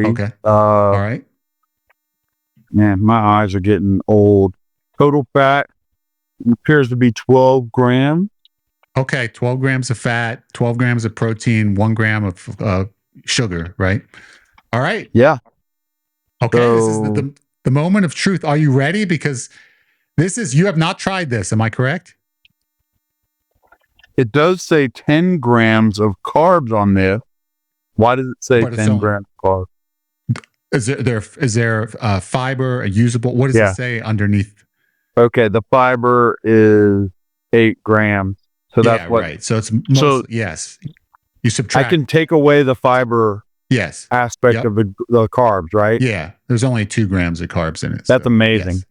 Okay. All right. Man, my eyes are getting old. Total fat appears to be 12 grams. Okay, 12 grams of fat, 12 grams of protein, 1 gram of sugar, right? All right. Yeah. Okay, this is the moment of truth. Are you ready? Because you have not tried this. Am I correct? It does say 10 grams of carbs on this. Why does it say 10 grams of carbs? Is there fiber, a usable? What does it say underneath? Okay, the fiber is 8 grams. So that's what. Right. So it's yes. You subtract. I can take away the fiber. Aspect of the carbs, right? Yeah. There's only 2 grams of carbs in it. That's amazing. Yes.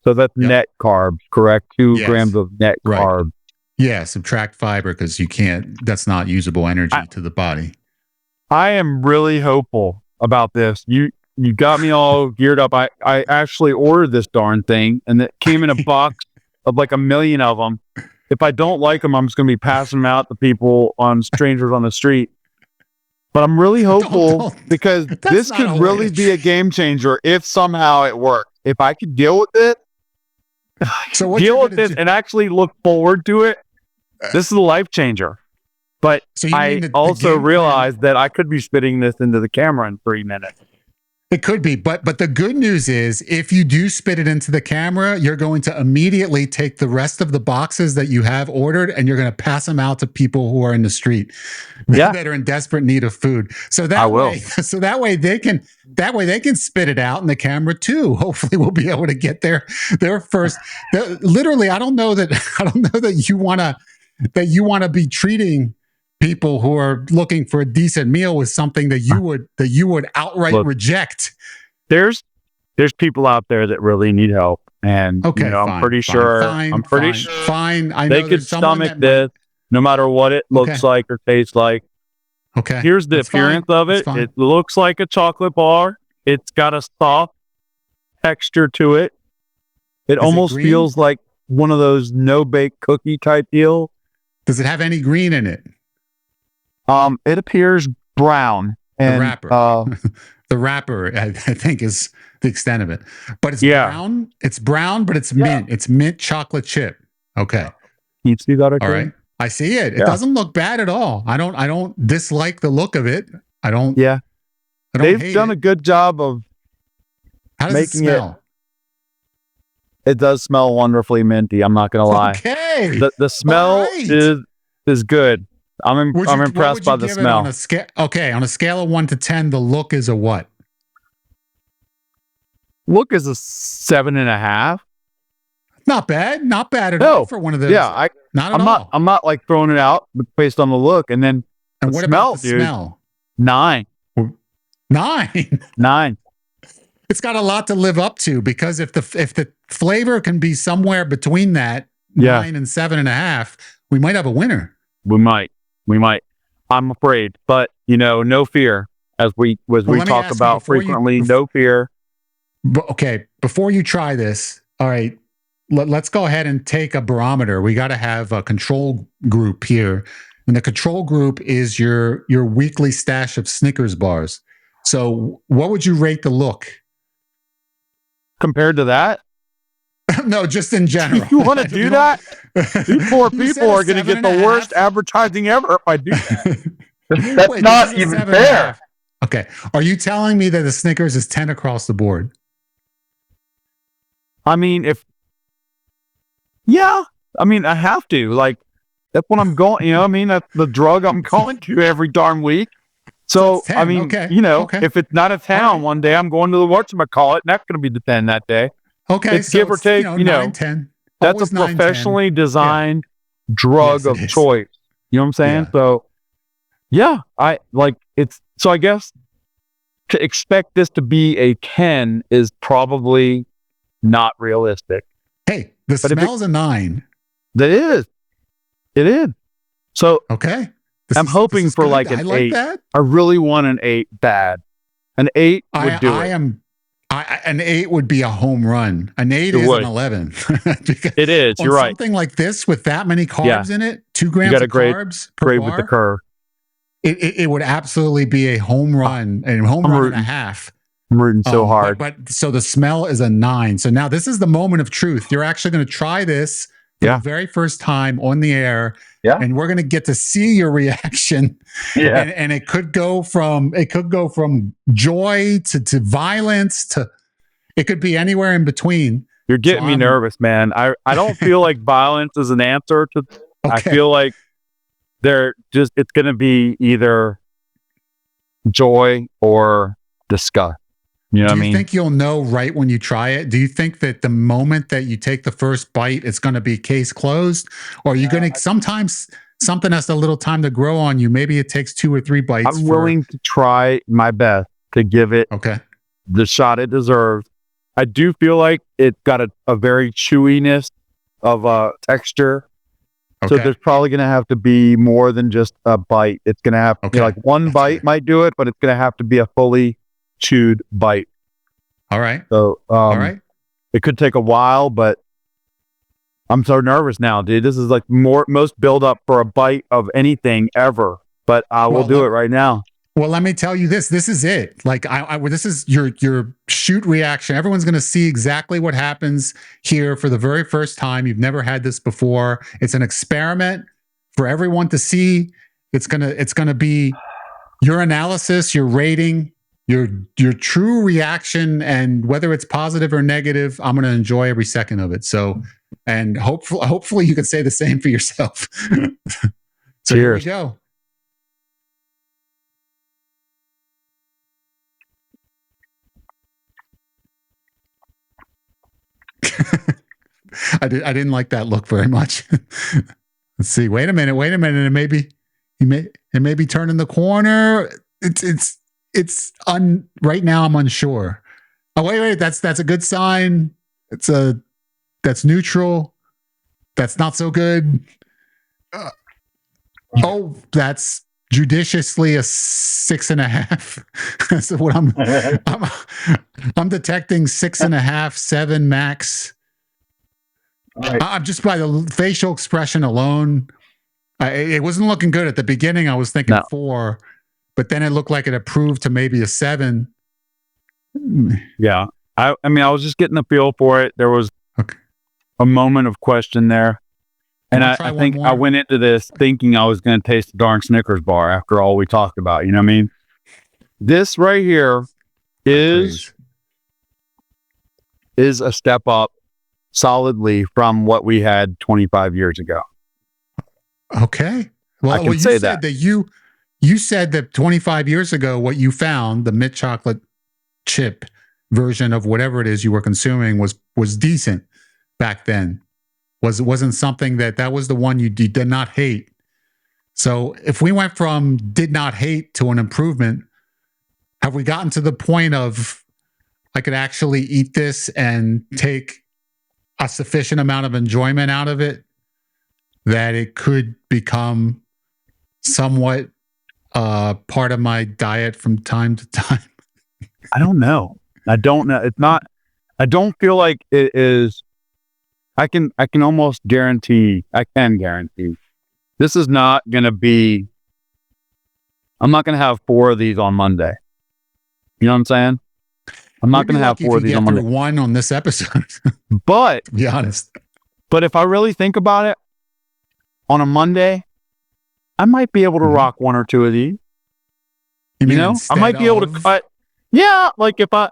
So that's net carbs, correct? 2 grams of net carbs. Yeah. Subtract fiber because you can't. That's not usable energy to the body. I am really hopeful about this. You got me all geared up. I actually ordered this darn thing, and it came in a box of like 1 million of them. If I don't like them, I'm just going to be passing them out to people, strangers on the street. But I'm really hopeful because this could really be a game changer if somehow it works. If I could deal with it, and actually look forward to it, this is a life changer. But I also realized that I could be spitting this into the camera in 3 minutes. It could be, but the good news is if you do spit it into the camera, you're going to immediately take the rest of the boxes that you have ordered and you're going to pass them out to people who are in the street that are in desperate need of food. So that way they can spit it out in the camera too. Hopefully we'll be able to get their first. Literally, I don't know that you want to be treating people who are looking for a decent meal with something that you would outright reject. There's people out there that really need help, and I'm pretty sure I know they could stomach this no matter what it looks like or tastes like. Okay, here's the appearance of it. It looks like a chocolate bar. It's got a soft texture to it. It almost feels like one of those no-bake cookie type deals. Does it have any green in it? It appears brown. And, the wrapper, I think, is the extent of it. But it's brown. It's brown, but it's mint. It's mint chocolate chip. Okay. You see that? All right. I see it. It doesn't look bad at all. I don't dislike the look of it. I don't. Yeah. They've done a good job of making it smell. It does smell wonderfully minty. I'm not gonna lie. Okay. The smell is good. I'm impressed by the smell. On a scale of 1 to 10, the look is a what? Look is a 7.5. Not bad. Not bad at all for one of those. Yeah, I'm not like throwing it out based on the look, and then what smell, about the smell? 9. 9. 9. it's got a lot to live up to, because if the flavor can be somewhere between that 9 and 7.5, we might have a winner. We might. I'm afraid, but no fear, as we talk about frequently. No fear. Okay, before you try this, all right, let's go ahead and take a barometer. We got to have a control group here, and the control group is your weekly stash of Snickers bars. So, what would you rate the look compared to that? No, just in general. You want to do that? These poor people are going to get the worst advertising ever if I do that. That's not even fair. Okay. Are you telling me that the Snickers is 10 across the board? I mean, I have to. Like, that's what I'm going, that's the drug I'm going to every darn week. So, I mean, if it's not a 10 one day, I'm going to the whatchamacallit, and that's going to be the 10 that day. Okay. It's give or take, 9, 10. That's a professionally designed drug of choice. You know what I'm saying? Yeah. So I guess to expect this to be a 10 is probably not realistic. Hey, the smell's a 9. It is. So, okay. I'm hoping for like an 8. That. I really want an 8 bad. An 8 would do it. An 8 would be a home run. An 8 is an 11. It is. You're right. Something like this with that many carbs in it, 2 grams of carbs per bar, with the curve. It would absolutely be a home run and a half. I'm rooting so hard. But so the smell is a 9. So now this is the moment of truth. You're actually going to try this for the very first time on the air. Yeah. And we're going to get to see your reaction. Yeah. And it could go from joy to violence it could be anywhere in between. You're getting me nervous, man. I don't feel like violence is an answer to I feel like it's going to be either joy or disgust. You know what I mean? Do you think you'll know right when you try it? Do you think that the moment that you take the first bite, it's going to be case closed? Or are you going to, sometimes something has a little time to grow on you. Maybe it takes 2 or 3 bites. I'm willing to try my best to give it the shot it deserves. I do feel like it's got a very chewiness of texture. So there's probably going to have to be more than just a bite. It's going to have like one bite might do it, but it's going to have to be a fully chewed bite. All right. So, it could take a while, but I'm so nervous now, dude. This is like most build up for a bite of anything ever, but I will do it right now. Well, let me tell you this. This is it. Like this is your shoot reaction. Everyone's going to see exactly what happens here for the very first time. You've never had this before. It's an experiment for everyone to see. It's going to be your analysis, your rating, your true reaction, and whether it's positive or negative, I'm going to enjoy every second of it. So, and hopefully you can say the same for yourself. So here we go. I didn't like that look very much. Let's see. Wait a minute. It may be turning the corner. Right now I'm unsure. Oh, wait. That's a good sign. That's neutral. That's not so good. That's judiciously a 6.5. So what I'm detecting 6.5, 7 max. Right. I'm just by the facial expression alone. It wasn't looking good at the beginning. I was thinking 4, but then it looked like it improved to maybe a 7. Yeah. I mean, I was just getting the feel for it. There was a moment of question there. And I think I went into this thinking I was going to taste the darn Snickers bar after all we talked about. You know what I mean? This right here is a step up solidly from what we had 25 years ago. Okay. Well, you said that you said that 25 years ago, what you found, the mint chocolate chip version of whatever it is you were consuming was decent back then. Wasn't something that was the one you did not hate. So if we went from did not hate to an improvement, have we gotten to the point of I could actually eat this and take a sufficient amount of enjoyment out of it that it could become somewhat part of my diet from time to time? I don't know. It's not, I don't feel like it is. I can almost guarantee, this is not going to be, I'm not going to have 4 of these on Monday. You know what I'm saying? I'm not going to have 4 of these on Monday. One on this episode. But, to be honest. But if I really think about it, on a Monday, I might be able to rock 1 or 2 of these. You know, I might be able to cut. Yeah, like if I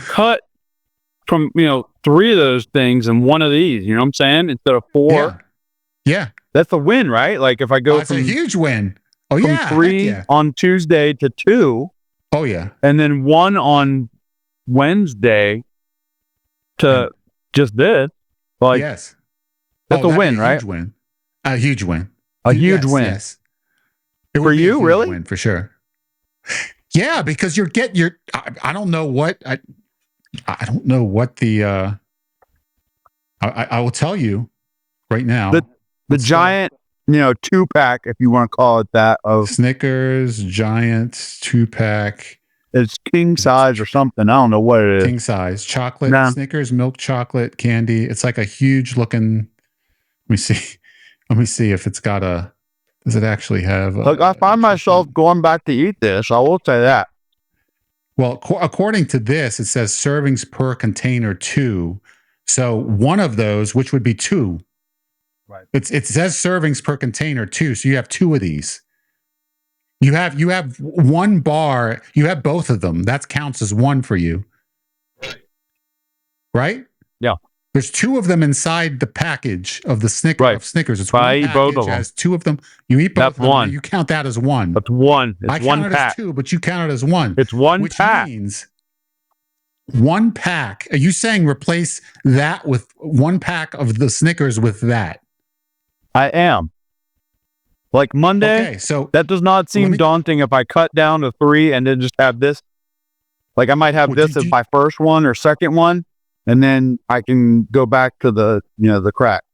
cut from, 3 of those things and 1 of these, you know what I'm saying? Instead of 4. Yeah. That's a win, right? Like if I go it's a huge win. Oh, from 3 on Tuesday to 2. Oh, yeah. And then 1 on Wednesday to just this. Like, yes. That's a win, right? A huge win. A huge win. Yes. For you, really? Win, for sure. Yeah, because I don't know what I don't know what the I will tell you right now. The giant, 2-pack, if you want to call it that, of Snickers giant 2-pack. It's king size or something. I don't know what it is. King size chocolate, Snickers milk chocolate candy. It's like a huge looking. Let me see if it's got a. Does it actually have? Look, I find myself going back to eat this. I will say that. Well, according to this, it says servings per container 2. So one of those, which would be 2. Right. It says servings per container 2. So you have 2 of these. You have 1 bar. You have both of them. That counts as 1 for you. Right? Yeah. There's 2 of them inside the package of the Snickers. It's one I eat both of them. Has 2 of them. You eat both That's of them. 1. You count that as 1. That's 1. It's I 1 count it pack. as 2, but you count it as 1. It's 1 pack. Which means 1 pack. Are you saying replace that with 1 pack of the Snickers with that? I am. Like Monday, okay, so that does not seem daunting if I cut down to 3 and then just have this. Like I might have this as my first one or second one, and then I can go back to the crack.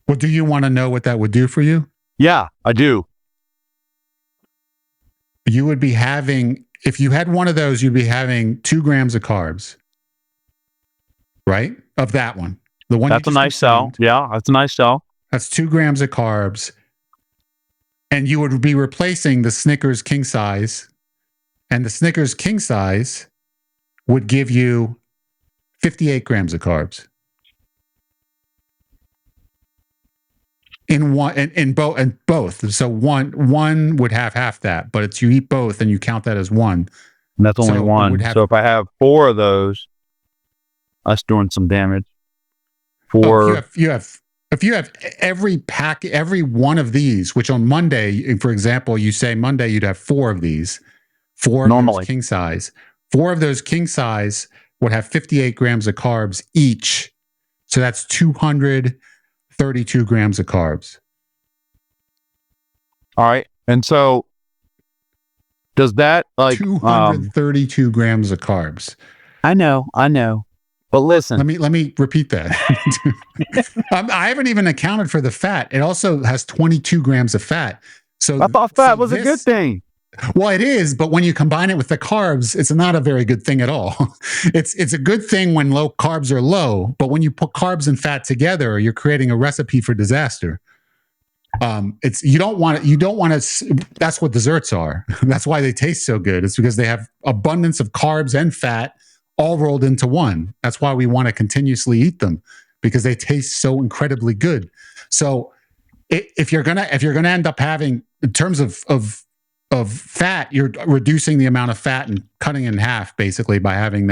Well, do you want to know what that would do for you? Yeah, I do. You would be having, if you had one of those, you'd be having 2 grams of carbs. Right? Of that one. The one that's a nice sell. Yeah, that's a nice sell. That's 2 grams of carbs. And you would be replacing the Snickers king size. And the Snickers king size would give you 58 grams of carbs. In both. So one would have half that, but it's you eat both and you count that as 1. And that's only 1. So if I have 4 of those, that's doing some damage. If you have every one of these, which on Monday, for example, you say Monday you'd have 4 of these, 4 of those king size. 4 of those king size would have 58 grams of carbs each. So that's 232 grams of carbs. All right. And so does that 232 grams of carbs? I know. But listen, let me repeat that. I haven't even accounted for the fat. It also has 22 grams of fat. So I thought fat was a good thing. Well, it is, but when you combine it with the carbs, it's not a very good thing at all. It's a good thing when low carbs are low, but when you put carbs and fat together, you're creating a recipe for disaster. You don't want to. That's what desserts are. That's why they taste so good. It's because they have abundance of carbs and fat all rolled into one. That's why we want to continuously eat them, because they taste so incredibly good. So if you're gonna end up having, in terms of fat, you're reducing the amount of fat and cutting it in half basically by having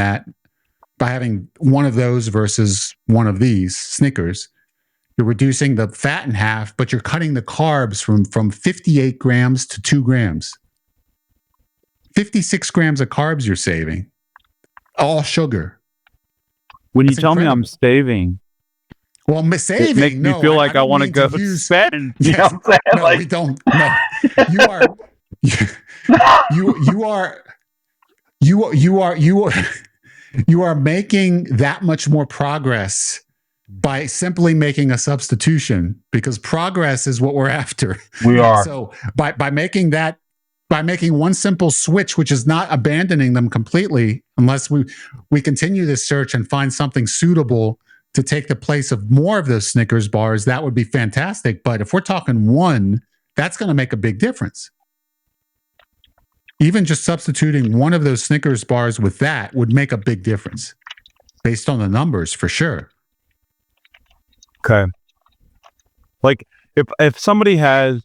one of those versus one of these Snickers. You're reducing the fat in half, but you're cutting the carbs from 58 grams to 2 grams. 56 grams of carbs you're saving. All sugar. When you tell me I'm saving, well, saving it makes me feel like I want to go spend. You know what I'm saying? No, we don't. No, you are you are making that much more progress by simply making a substitution, because progress is what we're after. We are. So by making one simple switch, which is not abandoning them completely, unless we continue this search and find something suitable to take the place of more of those Snickers bars, that would be fantastic. But if we're talking one, that's going to make a big difference. Even just substituting one of those Snickers bars with that would make a big difference based on the numbers, for sure. Okay. Like if somebody has,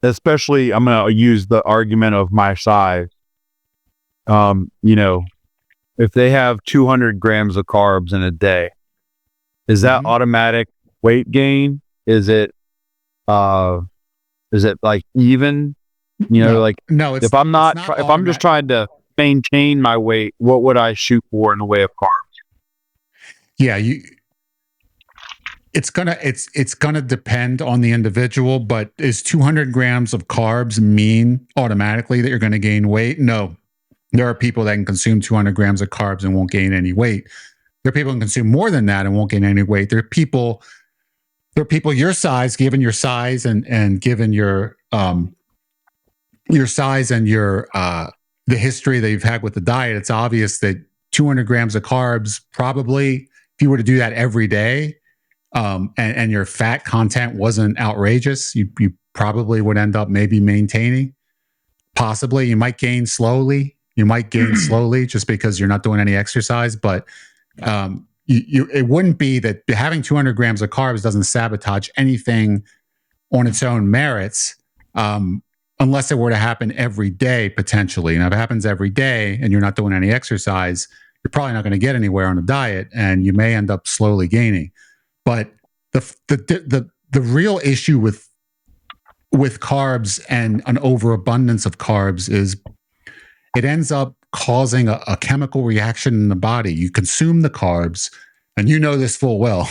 especially, I'm going to use the argument of my size, if they have 200 grams of carbs in a day, is that automatic weight gain? Is it like even, like, no, if I'm not, if I'm just trying to maintain my weight, what would I shoot for in the way of carbs? Yeah, it's gonna depend on the individual, but is 200 grams of carbs mean automatically that you're going to gain weight? No. There are people that can consume 200 grams of carbs and won't gain any weight. There are people who can consume more than that and won't gain any weight. There are people your size, given your size and given your size and your the history that you've had with the diet. It's obvious that 200 grams of carbs, probably, if you were to do that every day, and your fat content wasn't outrageous, you probably would end up maybe maintaining. Possibly, you might gain slowly. Just because you're not doing any exercise, but it wouldn't be that having 200 grams of carbs doesn't sabotage anything on its own merits, unless it were to happen every day, potentially. Now, if it happens every day and you're not doing any exercise, you're probably not going to get anywhere on a diet, and you may end up slowly gaining. But the real issue with carbs and an overabundance of carbs is it ends up causing a chemical reaction in the body. You consume the carbs, and you know this full well.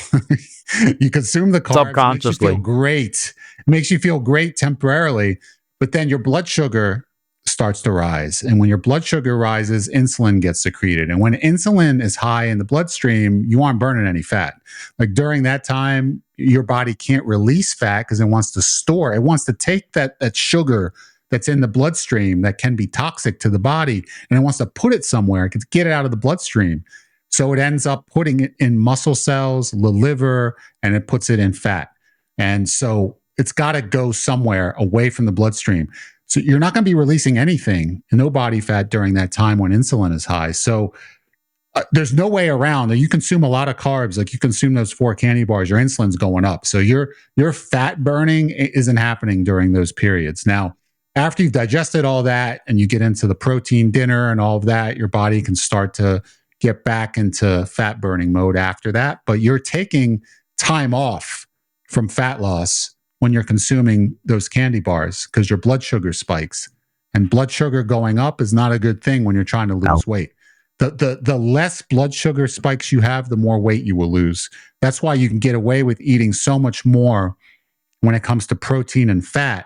You consume the carbs, subconsciously. It makes you feel great temporarily, but then your blood sugar starts to rise. And when your blood sugar rises, insulin gets secreted. And when insulin is high in the bloodstream, you aren't burning any fat. Like during that time, your body can't release fat because it wants to store. It wants to take that sugar that's in the bloodstream that can be toxic to the body, and it wants to put it somewhere. It can get it out of the bloodstream. So it ends up putting it in muscle cells, the liver, and it puts it in fat. And so it's got to go somewhere away from the bloodstream. So you're not going to be releasing anything, no body fat during that time when insulin is high. So there's no way around that. You consume a lot of carbs, like you consume those 4 candy bars, your insulin's going up. So your fat burning isn't happening during those periods. Now, after you've digested all that and you get into the protein dinner and all of that, your body can start to get back into fat burning mode after that. But you're taking time off from fat loss when you're consuming those candy bars, because your blood sugar spikes, and blood sugar going up is not a good thing when you're trying to lose weight. The less blood sugar spikes you have, the more weight you will lose. That's why you can get away with eating so much more when it comes to protein and fat,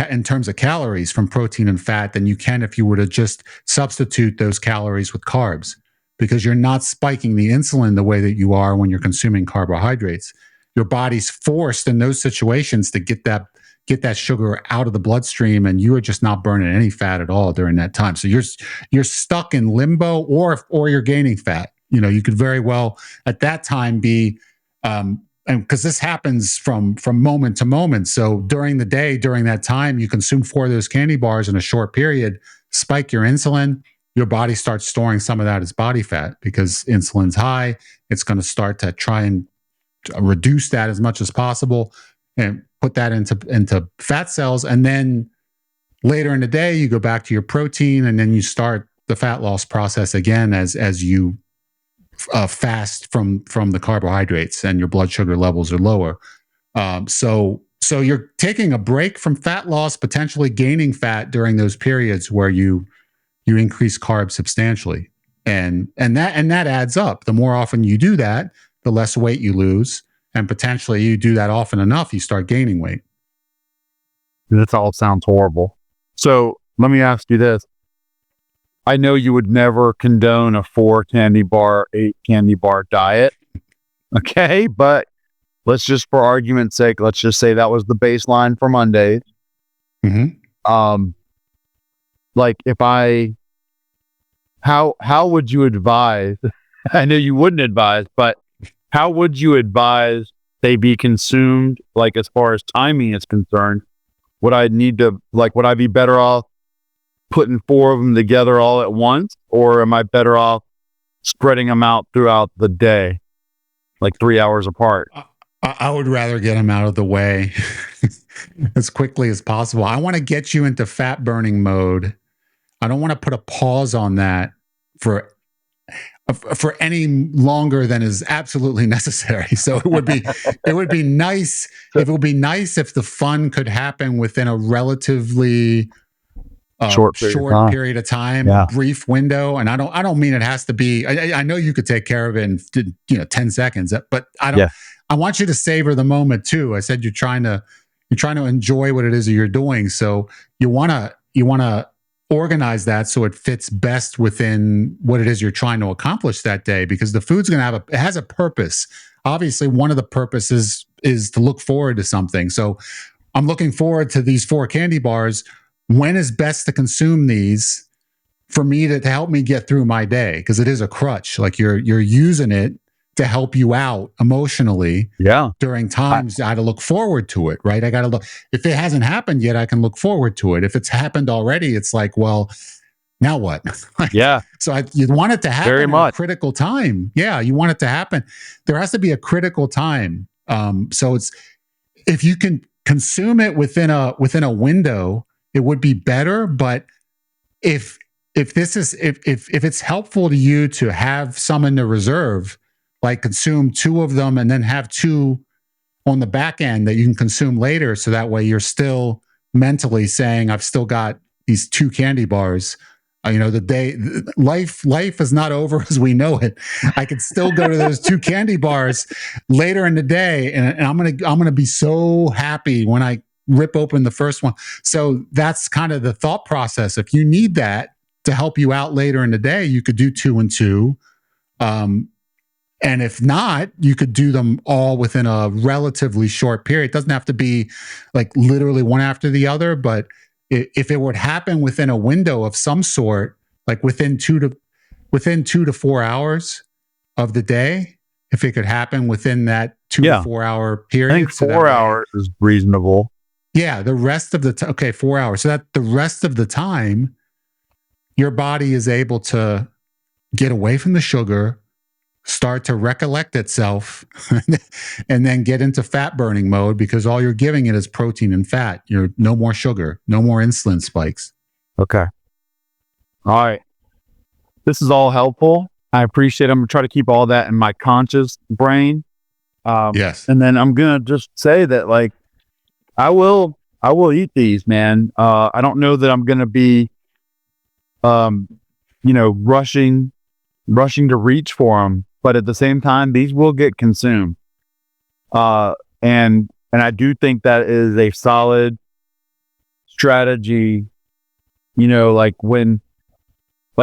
in terms of calories from protein and fat, than you can if you were to just substitute those calories with carbs, because you're not spiking the insulin the way that you are when you're consuming carbohydrates. Your body's forced in those situations to get that sugar out of the bloodstream, and you are just not burning any fat at all during that time. So you're stuck in limbo, or you're gaining fat. You could very well at that time be, and because this happens from moment to moment. So during the day, during that time, you consume 4 of those candy bars in a short period, spike your insulin, your body starts storing some of that as body fat because insulin's high. It's going to start to try and reduce that as much as possible and put that into fat cells. And then later in the day, you go back to your protein, and then you start the fat loss process again as you fast from the carbohydrates and your blood sugar levels are lower. So you're taking a break from fat loss, potentially gaining fat during those periods where you increase carbs substantially. And that adds up. The more often you do that, the less weight you lose. And potentially you do that often enough, you start gaining weight. That all sounds horrible. So let me ask you this. I know you would never condone a 4 candy bar, 8 candy bar diet. Okay. But let's just, for argument's sake, let's just say that was the baseline for Mondays. Like how would you advise? I know you wouldn't advise, but how would you advise they be consumed? Like, as far as timing is concerned, would I be better off putting 4 of them together all at once, or am I better off spreading them out throughout the day, like 3 hours apart? I would rather get them out of the way as quickly as possible. I want to get you into fat burning mode. I don't want to put a pause on that for any longer than is absolutely necessary. So it would be nice if the fun could happen within a relatively short period of time, brief window. And I don't mean it has to be. I know you could take care of it in 10 seconds, but I don't. Yeah. I want you to savor the moment too. I said you're trying to enjoy what it is that you're doing. So you want to organize that so it fits best within what it is you're trying to accomplish that day, because the food's going to it has a purpose. Obviously, one of the purposes is to look forward to something. So I'm looking forward to these 4 candy bars. When is best to consume these for me to help me get through my day? Because it is a crutch. Like you're using it to help you out emotionally. Yeah. During times I got to look forward to it, right? I got to look. If it hasn't happened yet, I can look forward to it. If it's happened already, it's like, well, now what? Yeah. So you want it to happen at a critical time. Yeah, you want it to happen. There has to be a critical time. So it's, if you can consume it within a window, it would be better. But if it's helpful to you to have some in the reserve, like consume 2 of them and then have 2 on the back end that you can consume later. So that way you're still mentally saying, I've still got these 2 candy bars. The day, life is not over as we know it. I could still go to those 2 candy bars later in the day. And I'm going to be so happy when I rip open the first one. So that's kind of the thought process. If you need that to help you out later in the day, you could do 2 and 2. And if not, you could do them all within a relatively short period. It doesn't have to be like literally one after the other, but if it would happen within a window of some sort, like within 2 to 4 hours of the day, if it could happen within that 2 to 4 hour period. I think 4 hours is reasonable. Yeah, the rest of the 4 hours. So that the rest of the time, your body is able to get away from the sugar, start to recollect itself, and then get into fat burning mode, because all you're giving it is protein and fat. You're no more sugar, no more insulin spikes. Okay. All right. This is all helpful. I appreciate it. I'm going to try to keep all that in my conscious brain. Yes. And then I'm going to just say that, like, I will eat these, man. I don't know that I'm going to be, rushing to reach for them. But at the same time, these will get consumed. And I do think that is a solid strategy. Like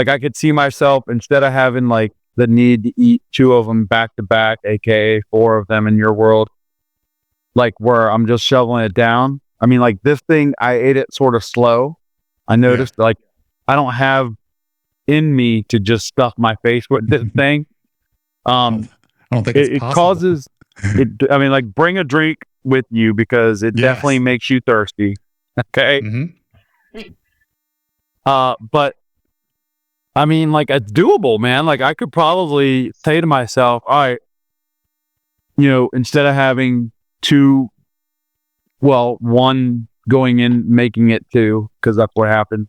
I could see myself, instead of having like the need to eat 2 of them back to back, aka 4 of them in your world, like where I'm just shoveling it down. I mean, like this thing, I ate it sort of slow. I noticed like I don't have in me to just stuff my face with this thing. I don't think it causes it. I mean, like, bring a drink with you, because it definitely makes you thirsty. Okay. Mm-hmm. But I mean, like, it's doable, man. Like, I could probably say to myself, all right, instead of having 2, 1 going in, making it 2, because that's what happened.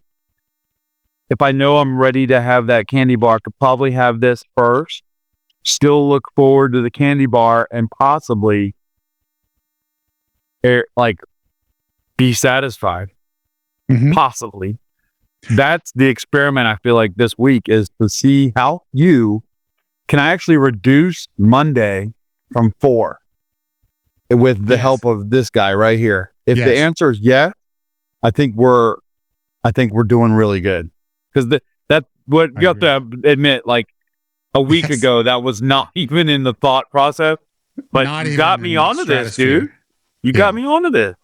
If I know I'm ready to have that candy bar, I could probably have this first, still look forward to the candy bar, and possibly be satisfied. Mm-hmm. Possibly. That's the experiment I feel like this week, is to see how can I actually reduce Monday from 4 with the help of this guy right here. If the answer is yes, I think we're doing really good, because you have to admit, like a week ago, that was not even in the thought process. But you got me onto this, dude. You got me onto this.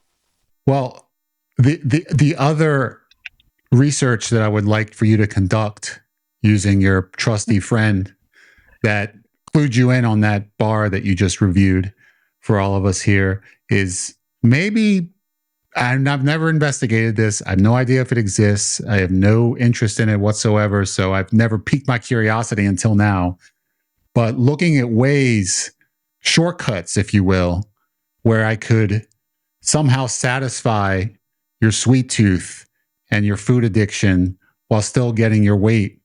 Well, the other research that I would like for you to conduct using your trusty friend that clued you in on that bar that you just reviewed for all of us here is maybe, and I've never investigated this. I have no idea if it exists. I have no interest in it whatsoever. So I've never piqued my curiosity until now. But looking at ways, shortcuts, if you will, where I could somehow satisfy your sweet tooth and your food addiction while still getting your weight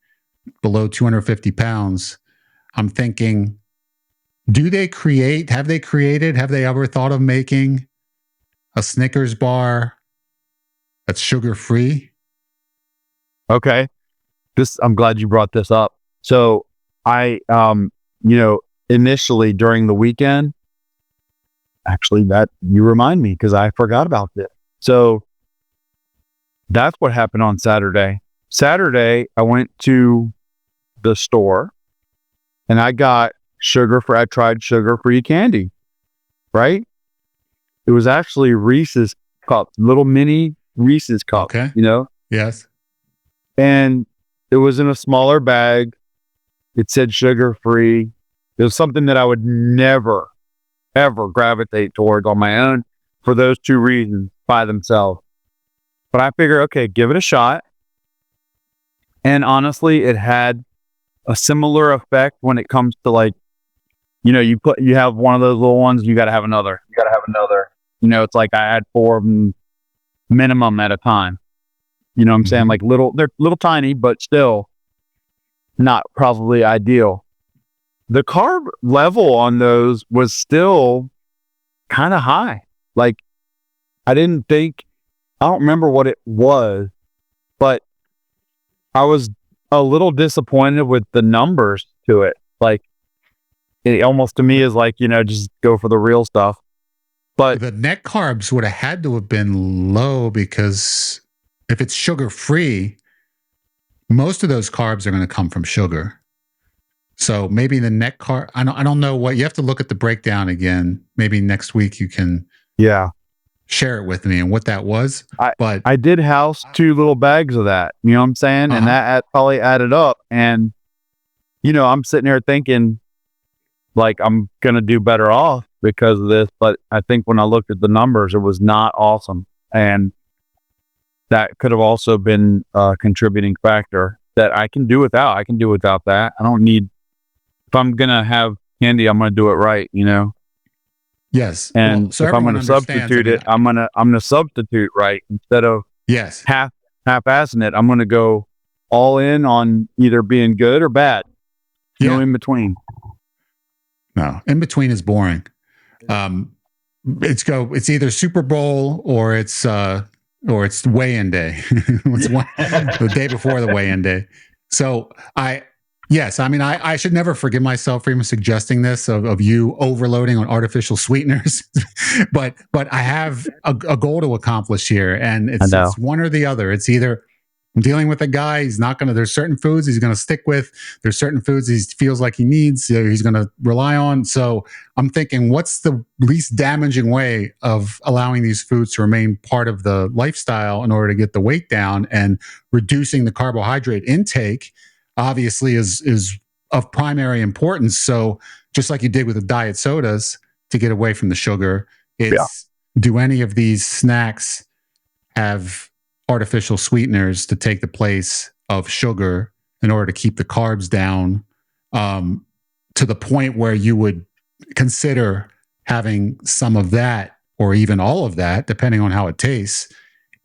below 250 pounds. I'm thinking, have they ever thought of making a Snickers bar that's sugar-free? Okay. I'm glad you brought this up. So I, initially during the weekend, actually that you remind me because I forgot about this. So that's what happened on Saturday. Saturday, I went to the store and I got I tried sugar-free candy, right? It was actually Reese's cups, little mini Reese's cups, okay. Yes. And it was in a smaller bag. It said sugar-free. It was something that I would never, ever gravitate towards on my own for those two reasons by themselves. But I figured, okay, give it a shot. And honestly, it had a similar effect when it comes to like, you have one of those little ones, you got to have another. It's like I had 4 of them minimum at a time. You know what I'm saying? Like they're little tiny, but still not probably ideal. The carb level on those was still kind of high. Like I don't remember what it was, but I was a little disappointed with the numbers to it. Like it almost to me is like, just go for the real stuff. But the net carbs would have had to have been low because if it's sugar-free, most of those carbs are going to come from sugar. So maybe the net carb, I don't know what, you have to look at the breakdown again. Maybe next week you can share it with me and what that was. But I did house 2 little bags of that, you know what I'm saying? And that probably added up. And, I'm sitting here thinking like I'm going to do better off because of this. But I think when I looked at the numbers, it was not awesome. And that could have also been a contributing factor that I can do without. I can do without that. I don't need, if I'm going to have candy, I'm going to do it right, Yes. And if I'm going to substitute it, I'm going to substitute right instead of half-assing it. I'm going to go all in on either being good or bad. No in between. No, in between is boring. It's either Super Bowl or it's weigh-in day. It's the day before the weigh-in day. So I should never forgive myself for even suggesting this of you overloading on artificial sweeteners, but I have a goal to accomplish here, and it's one or the other. It's either I'm dealing with a guy, there's certain foods he's going to stick with. There's certain foods he feels like he needs, he's going to rely on. So I'm thinking, what's the least damaging way of allowing these foods to remain part of the lifestyle in order to get the weight down? And reducing the carbohydrate intake obviously is of primary importance. So just like you did with the diet sodas to get away from the sugar, do any of these snacks have artificial sweeteners to take the place of sugar in order to keep the carbs down to the point where you would consider having some of that or even all of that, depending on how it tastes,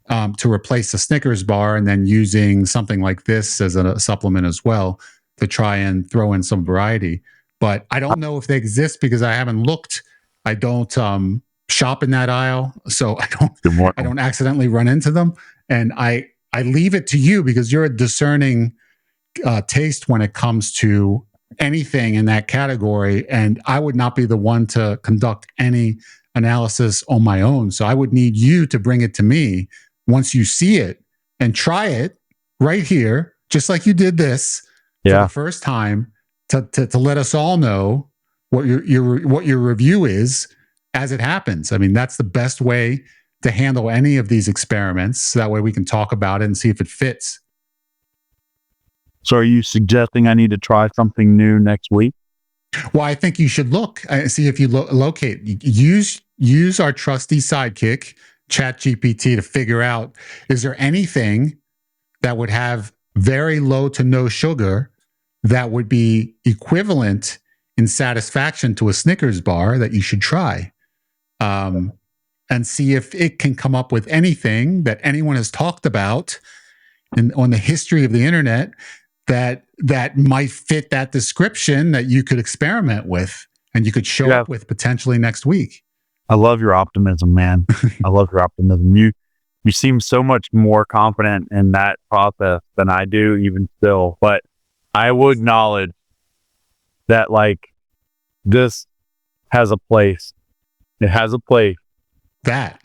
to replace the Snickers bar, and then using something like this as a supplement as well to try and throw in some variety. But I don't know if they exist because I haven't looked. I don't shop in that aisle, so I don't accidentally run into them. And I leave it to you because you're a discerning taste when it comes to anything in that category. And I would not be the one to conduct any analysis on my own. So I would need you to bring it to me once you see it and try it right here just like you did this for the first time, to let us all know what your review is as it happens. I mean, that's the best way to handle any of these experiments. So that way we can talk about it and see if it fits. So are you suggesting I need to try something new next week? Well, I think you should look, see if you locate, use our trusty sidekick, ChatGPT, to figure out, is there anything that would have very low to no sugar that would be equivalent in satisfaction to a Snickers bar that you should try? And see if it can come up with anything that anyone has talked about on the history of the internet that might fit that description that you could experiment with and you could show up with potentially next week. I love your optimism, man. I love your optimism. You seem so much more confident in that process than I do, even still. But I would acknowledge that, like, this has a place. It has a place. That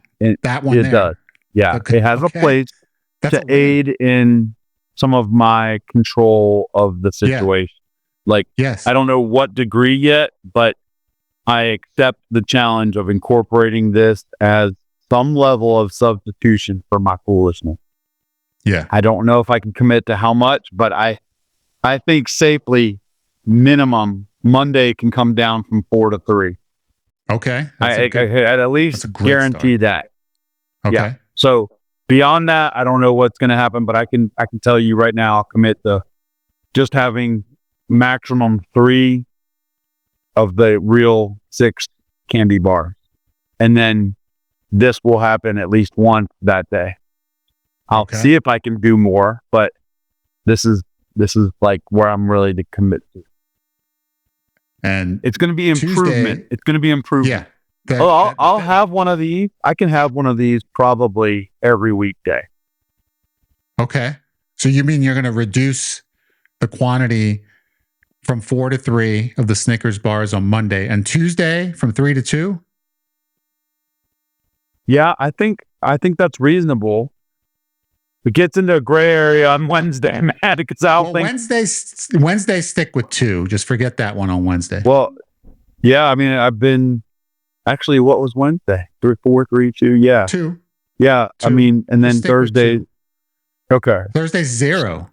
one it there. Does. Yeah. Okay. It has a place to aid in some of my control of the situation. Yeah. Like, yes. I don't know what degree yet, but I accept the challenge of incorporating this as some level of substitution for my foolishness. Yeah. I don't know if I can commit to how much, but I think safely minimum Monday can come down from 4 to 3. Okay. I'd at least guarantee that. Okay. Yeah. So beyond that, I don't know what's going to happen, but I can tell you right now, I'll commit to just having maximum 3 of the real 6 candy bars. And then this will happen at least once that day. I'll see if I can do more, but this is like where I'm really to commit to. And it's going to be improvement. It's going to be improvement. Yeah. I'll have one of these. I can have one of these probably every weekday. Okay. So you mean you're going to reduce the quantity from 4 to 3 of the Snickers bars on Monday, and Tuesday from 3 to 2? Yeah, I think that's reasonable. It gets into a gray area on Wednesday, man, because I don't think Wednesday stick with 2. Just forget that one on Wednesday. Well, yeah, I mean, I've been actually. What was Wednesday? 3, 4, 3, 2. Yeah, 2. Yeah, 2. I mean, and then Thursday. Okay. Thursday's 0.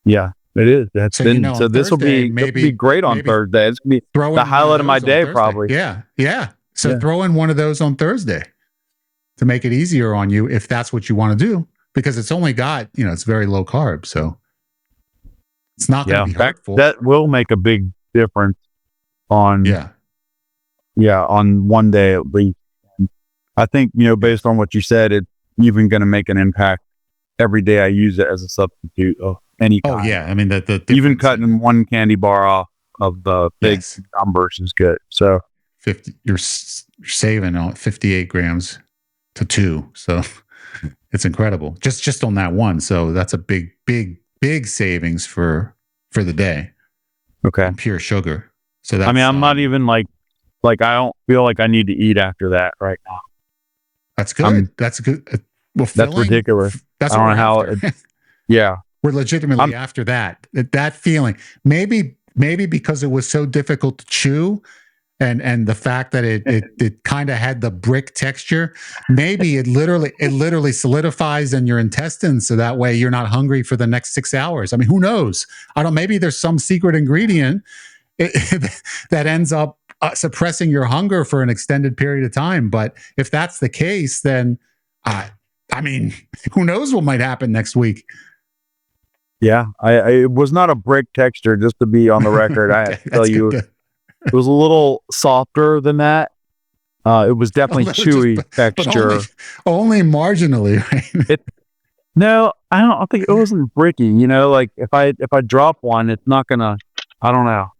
Yeah, it is. That's so, been so. This will be great on Thursday. It's gonna be the highlight of my day, probably. Yeah. So throw in one of those on Thursday to make it easier on you if that's what you want to do. Because it's only got, it's very low carb, so it's not going to be hurtful. That will make a big difference on on one day at least. I think, based on what you said, it's even going to make an impact every day I use it as a substitute of any kind. Oh yeah, I mean the even cutting one candy bar off of the big numbers is good. So 50, you're saving on 58 grams to 2, so. It's incredible. Just on that one. So that's a big savings for the day. Okay. On pure sugar. So that's, I'm not even like I don't feel like I need to eat after that right now. That's good. That's good. Well, that's ridiculous. That's I don't know how. Yeah. We're legitimately after that. That feeling. Maybe because it was so difficult to chew. And the fact that it kind of had the brick texture, maybe it literally solidifies in your intestines, so that way you're not hungry for the next 6 hours. I mean, who knows? Maybe there's some secret ingredient that ends up suppressing your hunger for an extended period of time. But if that's the case, then I mean, who knows what might happen next week? Yeah, it was not a brick texture, just to be on the record. I have to tell you. It was a little softer than that. It was definitely chewy texture. But only marginally, right? No, I don't think it wasn't bricky. Like if I drop one, it's not gonna. I don't know.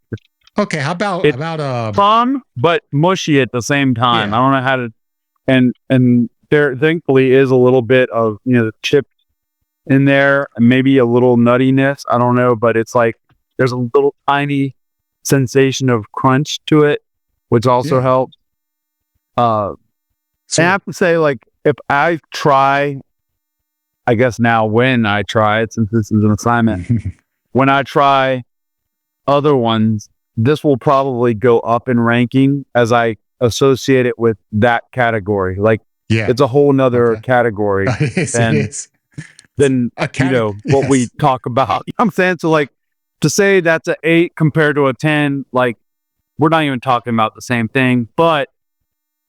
Okay, how about fun but mushy at the same time? Yeah. I don't know how to. And there thankfully is a little bit of the chip in there, and maybe a little nuttiness. I don't know, but it's like there's a little tiny sensation of crunch to it, which also helps. I have to say, like, if I try I guess now when I try it, since this is an assignment, when I try other ones, this will probably go up in ranking as I associate it with that category. Like, it's a whole nother category than what we talk about. You know what I'm saying? So like, to say that's an 8 compared to a 10, like, we're not even talking about the same thing. But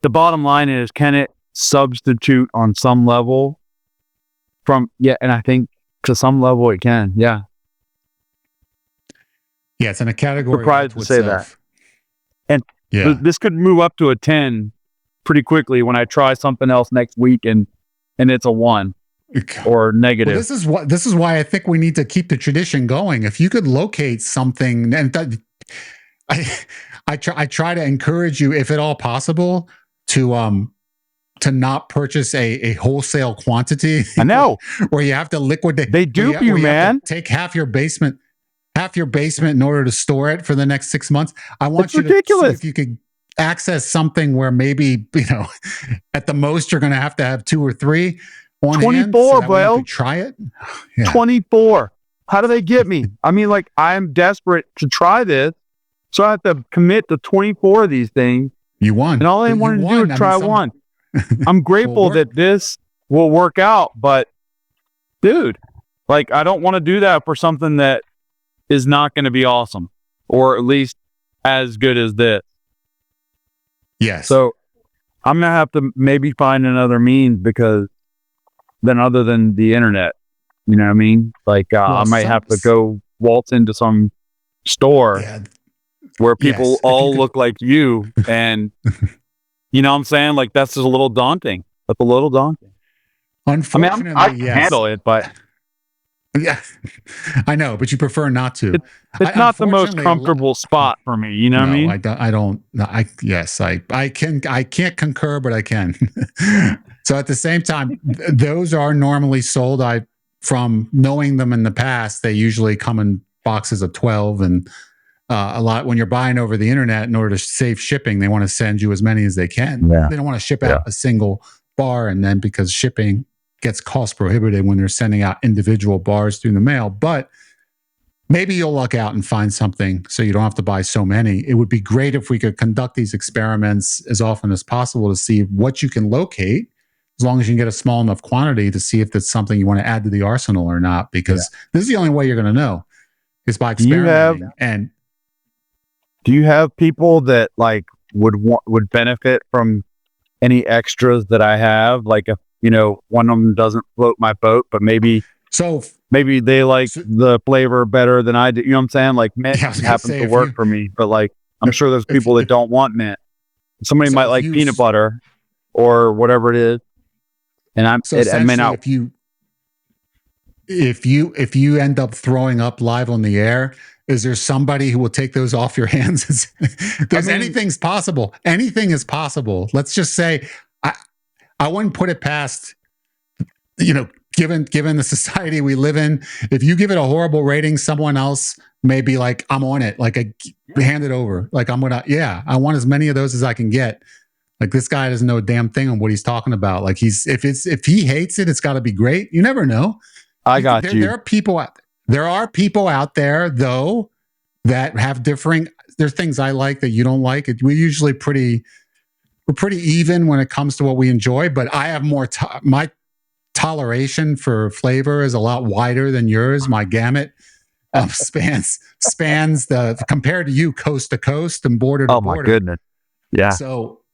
the bottom line is, can it substitute on some level from, and I think to some level it can. Yeah, it's in a category. Surprised to say that. And this could move up to a 10 pretty quickly when I try something else next week and it's a 1 or negative. Well, this is why I think we need to keep the tradition going. If you could locate something, and I try to encourage you, if at all possible, to not purchase a wholesale quantity. I know. Where you have to liquidate. They dupe you, man. Take half your basement in order to store it for the next 6 months. I want it's you ridiculous. to see if you could access something where maybe, at the most you're going to have 2 or 3 on 24, hand, bro. Try it. 24. How do they get me? I mean, like, I'm desperate to try this, so I have to commit to 24 of these things. You won. And all I wanted to do is try one. I'm grateful that this will work out, but dude, like, I don't want to do that for something that is not going to be awesome, or at least as good as this. Yes. So I'm going to have to maybe find another means, because then other than the internet, you know what I mean? Like, I might have to go waltz into some store where people all look like you, and you know what I'm saying? Like, that's just a little daunting. That's a little daunting. Unfortunately, I can handle it, but yeah, I know, but you prefer not to. It's not the most comfortable spot for me. You know what I mean? I can't concur, but I can. So at the same time, those are normally sold. From knowing them in the past, they usually come in boxes of 12, and a lot when you're buying over the internet, in order to save shipping, they want to send you as many as they can. Yeah. They don't want to ship out a single bar, and then because shipping gets cost prohibitive when they're sending out individual bars through the mail. But maybe you'll luck out and find something so you don't have to buy so many. It would be great if we could conduct these experiments as often as possible to see what you can locate, as long as you can get a small enough quantity to see if it's something you want to add to the arsenal or not, because this is the only way you're going to know, is by experimenting. Do you have people that like would benefit from any extras that I have? Like, if one of them doesn't float my boat, but maybe they like the flavor better than I do. You know what I'm saying? Like, mint happens to work for me, but like, I'm sure there's people that don't want mint. Somebody might like peanut butter or whatever it is, and it may not. If you end up throwing up live on the air, is there somebody who will take those off your hands? Anything's possible. Anything is possible. Let's just say, I wouldn't put it past, given the society we live in, if you give it a horrible rating, someone else may be like, I'm on it. Like, hand it over. Like, I want as many of those as I can get. Like, this guy doesn't know a damn thing on what he's talking about. Like, if he hates it, it's got to be great. You never know. There are people out there, though, that have differing. There's things I like that you don't like. We're usually pretty even when it comes to what we enjoy. But I have more. My toleration for flavor is a lot wider than yours. My gamut spans compared to you, coast to coast and border to border. Oh my goodness! Yeah.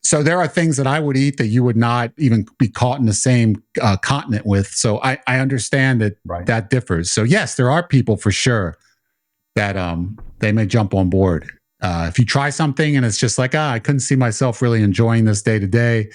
So there are things that I would eat that you would not even be caught in the same continent with. So I understand that differs. So yes, there are people for sure that they may jump on board. If you try something and it's just like, I couldn't see myself really enjoying this day to day,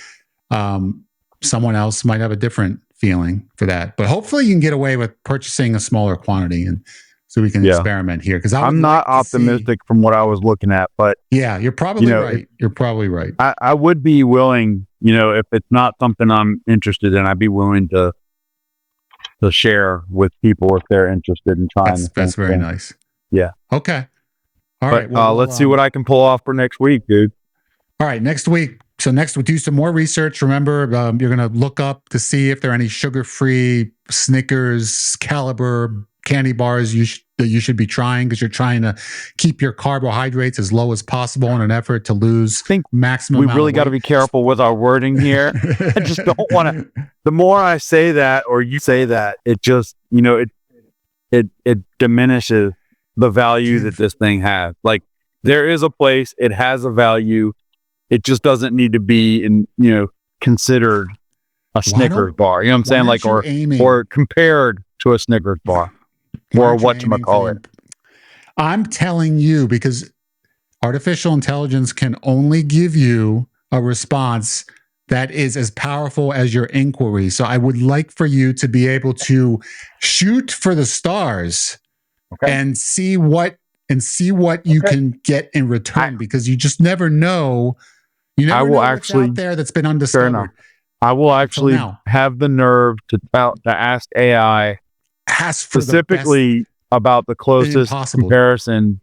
someone else might have a different feeling for that. But hopefully you can get away with purchasing a smaller quantity, and so we can experiment here. Because I'm not optimistic from what I was looking at, but you're probably right. You're probably right. I would be willing, if it's not something I'm interested in, I'd be willing to share with people if they're interested in trying. That's very nice. Yeah. Okay. All right. Let's see what I can pull off for next week, dude. All right. Next week, So next, we'll do some more research. Remember, you're going to look up to see if there are any sugar-free Snickers caliber candy bars that you should be trying, because you're trying to keep your carbohydrates as low as possible in an effort to lose maximum. We really got to be careful with our wording here. I just don't want to. The more I say that or you say that, it just it diminishes the value that this thing has. Like, there is a place, it has a value. It just doesn't need to be considered a Snickers bar. You know what I'm saying? Like, or compared to a Snickers bar, or whatchamacallit. I'm telling you, because artificial intelligence can only give you a response that is as powerful as your inquiry. So I would like for you to be able to shoot for the stars and see what you can get in return, because you just never know. You never know what's out there that's been undiscovered. I will actually have the nerve to ask AI specifically about the closest comparison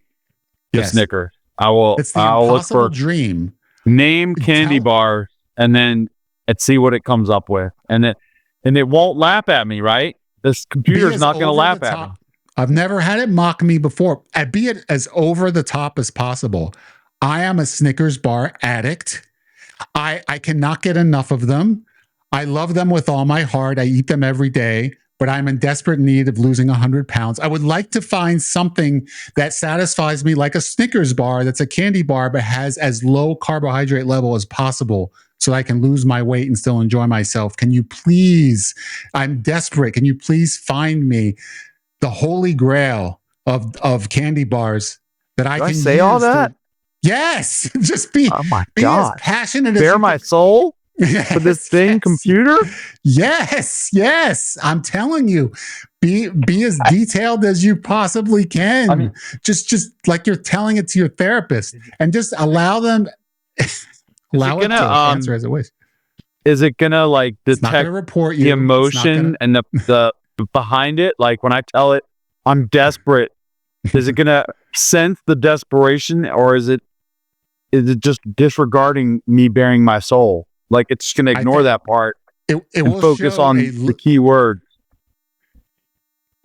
to Snickers. I will. It's the I'll impossible look for dream. Name candy bar, and then see what it comes up with, and it won't laugh at me, right? This computer's not going to laugh at me. I've never had it mock me before. Be it as over the top as possible. I am a Snickers bar addict. I cannot get enough of them. I love them with all my heart. I eat them every day, but I'm in desperate need of losing 100 pounds. I would like to find something that satisfies me, like a Snickers bar that's a candy bar, but has as low carbohydrate level as possible, so I can lose my weight and still enjoy myself. Can you please, I'm desperate. Can you please find me the holy grail of candy bars that I can say all that? Yes. Just be, as passionate as bare my soul for this thing computer. Yes. I'm telling you, be as detailed as you possibly can. I mean, just like you're telling it to your therapist, and just allow them allow it to answer as it wishes. Is it gonna like detect report the emotion and the behind it? Like, when I tell it I'm desperate, is it gonna sense the desperation, or is it just disregarding me bearing my soul? Like, it's just gonna ignore that part and focus on the key word.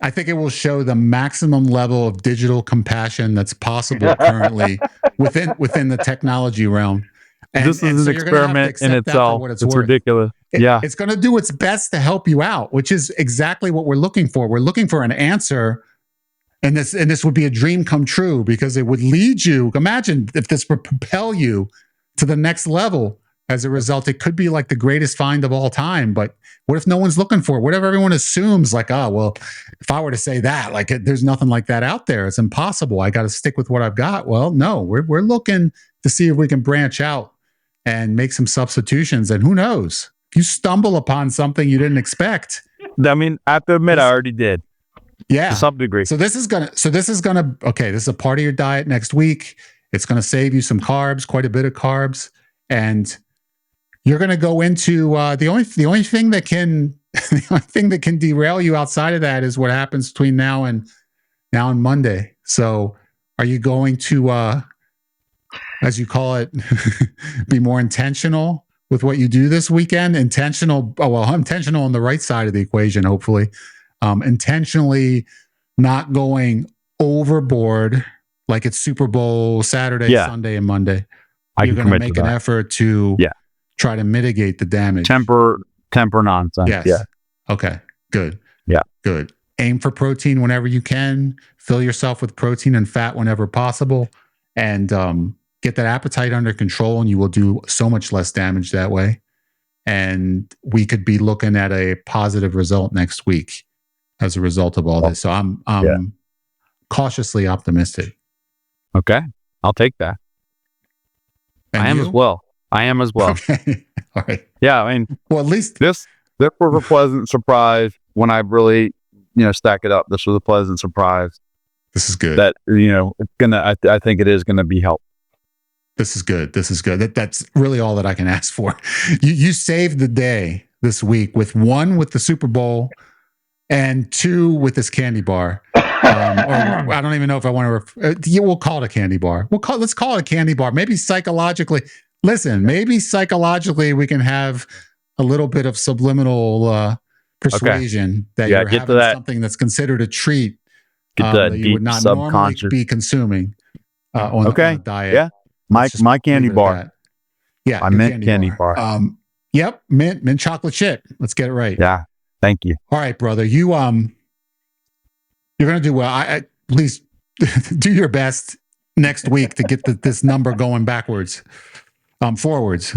I think it will show the maximum level of digital compassion that's possible currently within the technology realm. This is an experiment in itself. It's ridiculous. It's going to do its best to help you out, which is exactly what we're looking for. We're looking for an answer, and this would be a dream come true, because it would lead you. Imagine if this would propel you to the next level. As a result, it could be like the greatest find of all time. But what if no one's looking for it? What if everyone assumes, like, oh, well, if I were to say that, like, there's nothing like that out there. It's impossible. I got to stick with what I've got. Well, no, we're looking to see if we can branch out and make some substitutions. And who knows? If you stumble upon something you didn't expect. I mean, I have to admit, I already did. Yeah. To some degree. So this is gonna, okay, this is a part of your diet next week. It's going to save you some carbs, quite a bit of carbs. And you're going to go into the only thing that can derail you outside of that is what happens between now and Monday. So are you going to, as you call it, be more intentional with what you do this weekend? Intentional on the right side of the equation, hopefully. Intentionally not going overboard like it's Super Bowl Saturday, Sunday, and Monday. You're going to make an effort to try to mitigate the damage. Temper nonsense. Yes. Yeah. Okay. Good. Yeah. Good. Aim for protein whenever you can. Fill yourself with protein and fat whenever possible, and get that appetite under control, and you will do so much less damage that way. And we could be looking at a positive result next week as a result of all this. So I'm cautiously optimistic. Okay. I'll take that. And I am as well. Okay. All right. Yeah. I mean, well, at least this was a pleasant surprise when I really, stack it up. This was a pleasant surprise. This is good. That, it's I think it is going to be helpful. This is good. That's really all that I can ask for. You saved the day this week with 1 with the Super Bowl and 2 with this candy bar. Or I don't even know if I want to. We'll call it a candy bar. Let's call it a candy bar. Maybe psychologically. listen, maybe psychologically we can have a little bit of subliminal persuasion that you're having something that's considered a treat that you would not normally be consuming on a diet. Yeah, my candy bar. Yeah, my mint candy bar. Yep, mint chocolate chip. Let's get it right. Yeah, thank you. All right, brother. You're gonna do well. Please do your best next week to get this number going backwards. Forwards.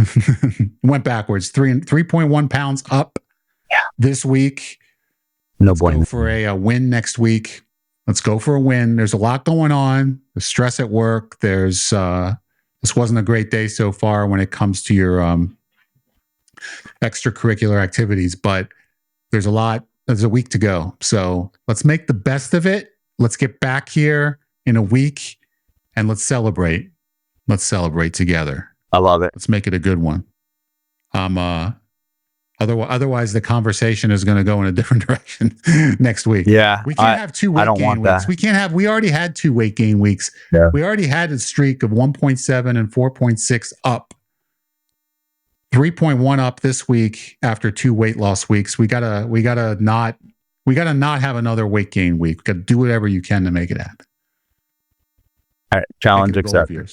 Went backwards. 3.1 pounds up this week. Let's go for a win next week. Let's go for a win. There's a lot going on. The stress at work. There's this wasn't a great day so far when it comes to your extracurricular activities, but there's a week to go. So let's make the best of it. Let's get back here in a week and let's celebrate. Let's celebrate together. I love it. Let's make it a good one. Otherwise the conversation is going to go in a different direction next week. Yeah. We can't have 2 weight gain weeks. We already had 2 weight gain weeks. Yeah. We already had a streak of 1.7 and 4.6 up. 3.1 up this week after 2 weight loss weeks. We gotta not have another weight gain week. We gotta do whatever you can to make it happen. All right, challenge accepted.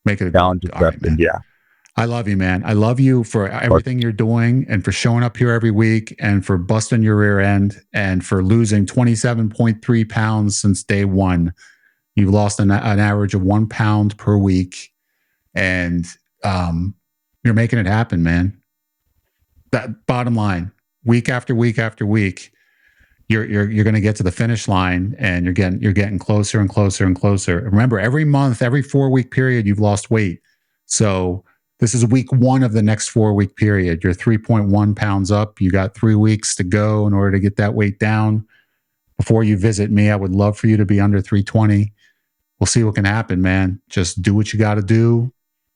Make it a challenge accepted. Right, yeah. I love you, man. I love you for everything you're doing and for showing up here every week and for busting your rear end and for losing 27.3 pounds since day one. You've lost an average of 1 pound per week, and you're making it happen, man. That bottom line, week after week after week, you're going to get to the finish line, and you're getting closer and closer and closer. Remember, every month, every 4-week period, you've lost weight. So this is week 1 of the next 4-week period. You're 3.1 pounds up. You got 3 weeks to go in order to get that weight down. Before you visit me, I would love for you to be under 320. We'll see what can happen, man. Just do what you got to do.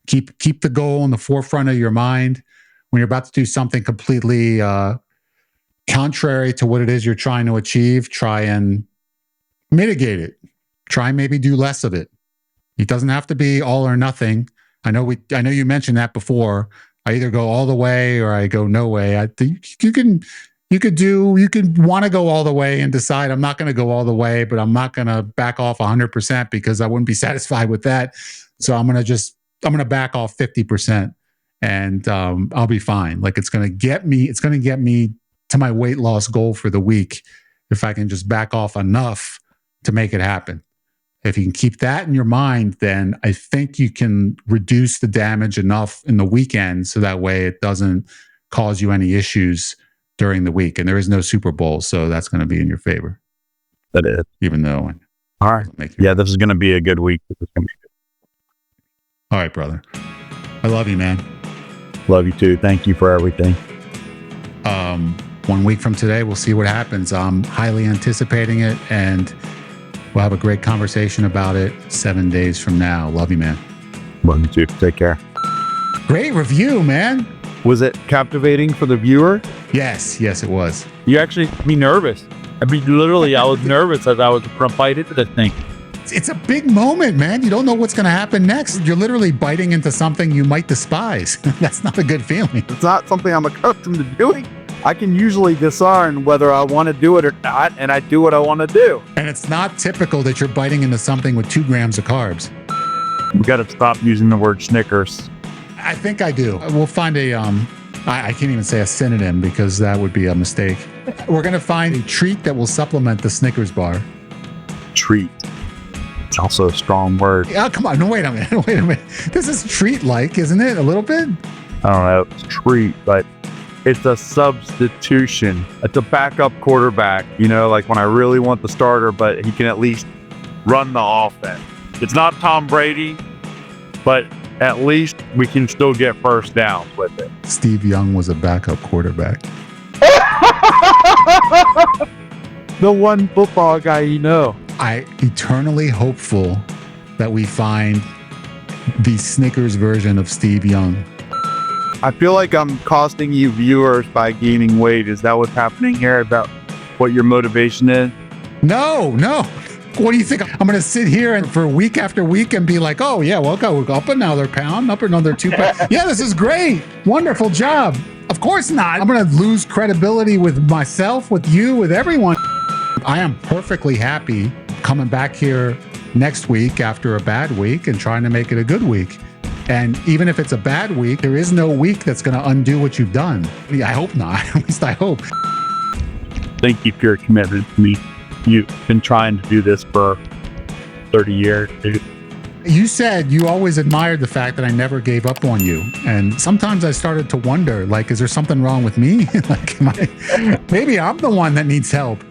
Keep the goal in the forefront of your mind. When you're about to do something completely contrary to what it is you're trying to achieve, try and mitigate it. Try and maybe do less of it. It doesn't have to be all or nothing. I know you mentioned that before. I either go all the way or I go no way. I think you could want to go all the way and decide I'm not going to go all the way, but I'm not going to back off 100% because I wouldn't be satisfied with that. So I'm going to back off 50% and I'll be fine. Like it's going to get me to my weight loss goal for the week if I can just back off enough to make it happen. If you can keep that in your mind, then I think you can reduce the damage enough in the weekend so that way it doesn't cause you any issues during the week. And there is no Super Bowl, so that's going to be in your favor. That is. Even though. All right. Yeah, this is going to be a good week. All right, brother. I love you, man. Love you too. Thank you for everything. 1 week from today, we'll see what happens. I'm highly anticipating it, and we'll have a great conversation about it 7 days from now. Love you, man. Love you too. Take care. Great review, man. Was it captivating for the viewer? Yes, it was. You actually made me nervous. I was nervous as I was going to bite into this thing. It's a big moment, man. You don't know what's going to happen next. You're literally biting into something you might despise. That's not a good feeling. It's not something I'm accustomed to doing. I can usually discern whether I want to do it or not, and I do what I want to do. And it's not typical that you're biting into something with 2 grams of carbs. We got to stop using the word Snickers. I think I do. We'll find a, I can't even say a synonym because that would be a mistake. We're going to find a treat that will supplement the Snickers bar. Treat. It's also a strong word. Oh, come on. No, wait a minute. This is treat-like, isn't it? A little bit? I don't know. It's treat, but it's a substitution. It's a backup quarterback, like when I really want the starter, but he can at least run the offense. It's not Tom Brady, but at least we can still get first downs with it. Steve Young was a backup quarterback. The one football guy you know. I eternally hopeful that we find the Snickers version of Steve Young. I feel like I'm costing you viewers by gaining weight. Is that what's happening here about what your motivation is? No. What do you think? I'm going to sit here and for week after week and be like, oh, yeah, well, go up another pound, up another 2 pounds. Yeah, this is great. Wonderful job. Of course not. I'm going to lose credibility with myself, with you, with everyone. I am perfectly happy coming back here next week after a bad week and trying to make it a good week. And even if it's a bad week, there is no week that's going to undo what you've done. I hope not. At least I hope. Thank you for your commitment to me. You've been trying to do this for 30 years, dude. You said you always admired the fact that I never gave up on you. And sometimes I started to wonder, like, is there something wrong with me? Like, maybe I'm the one that needs help.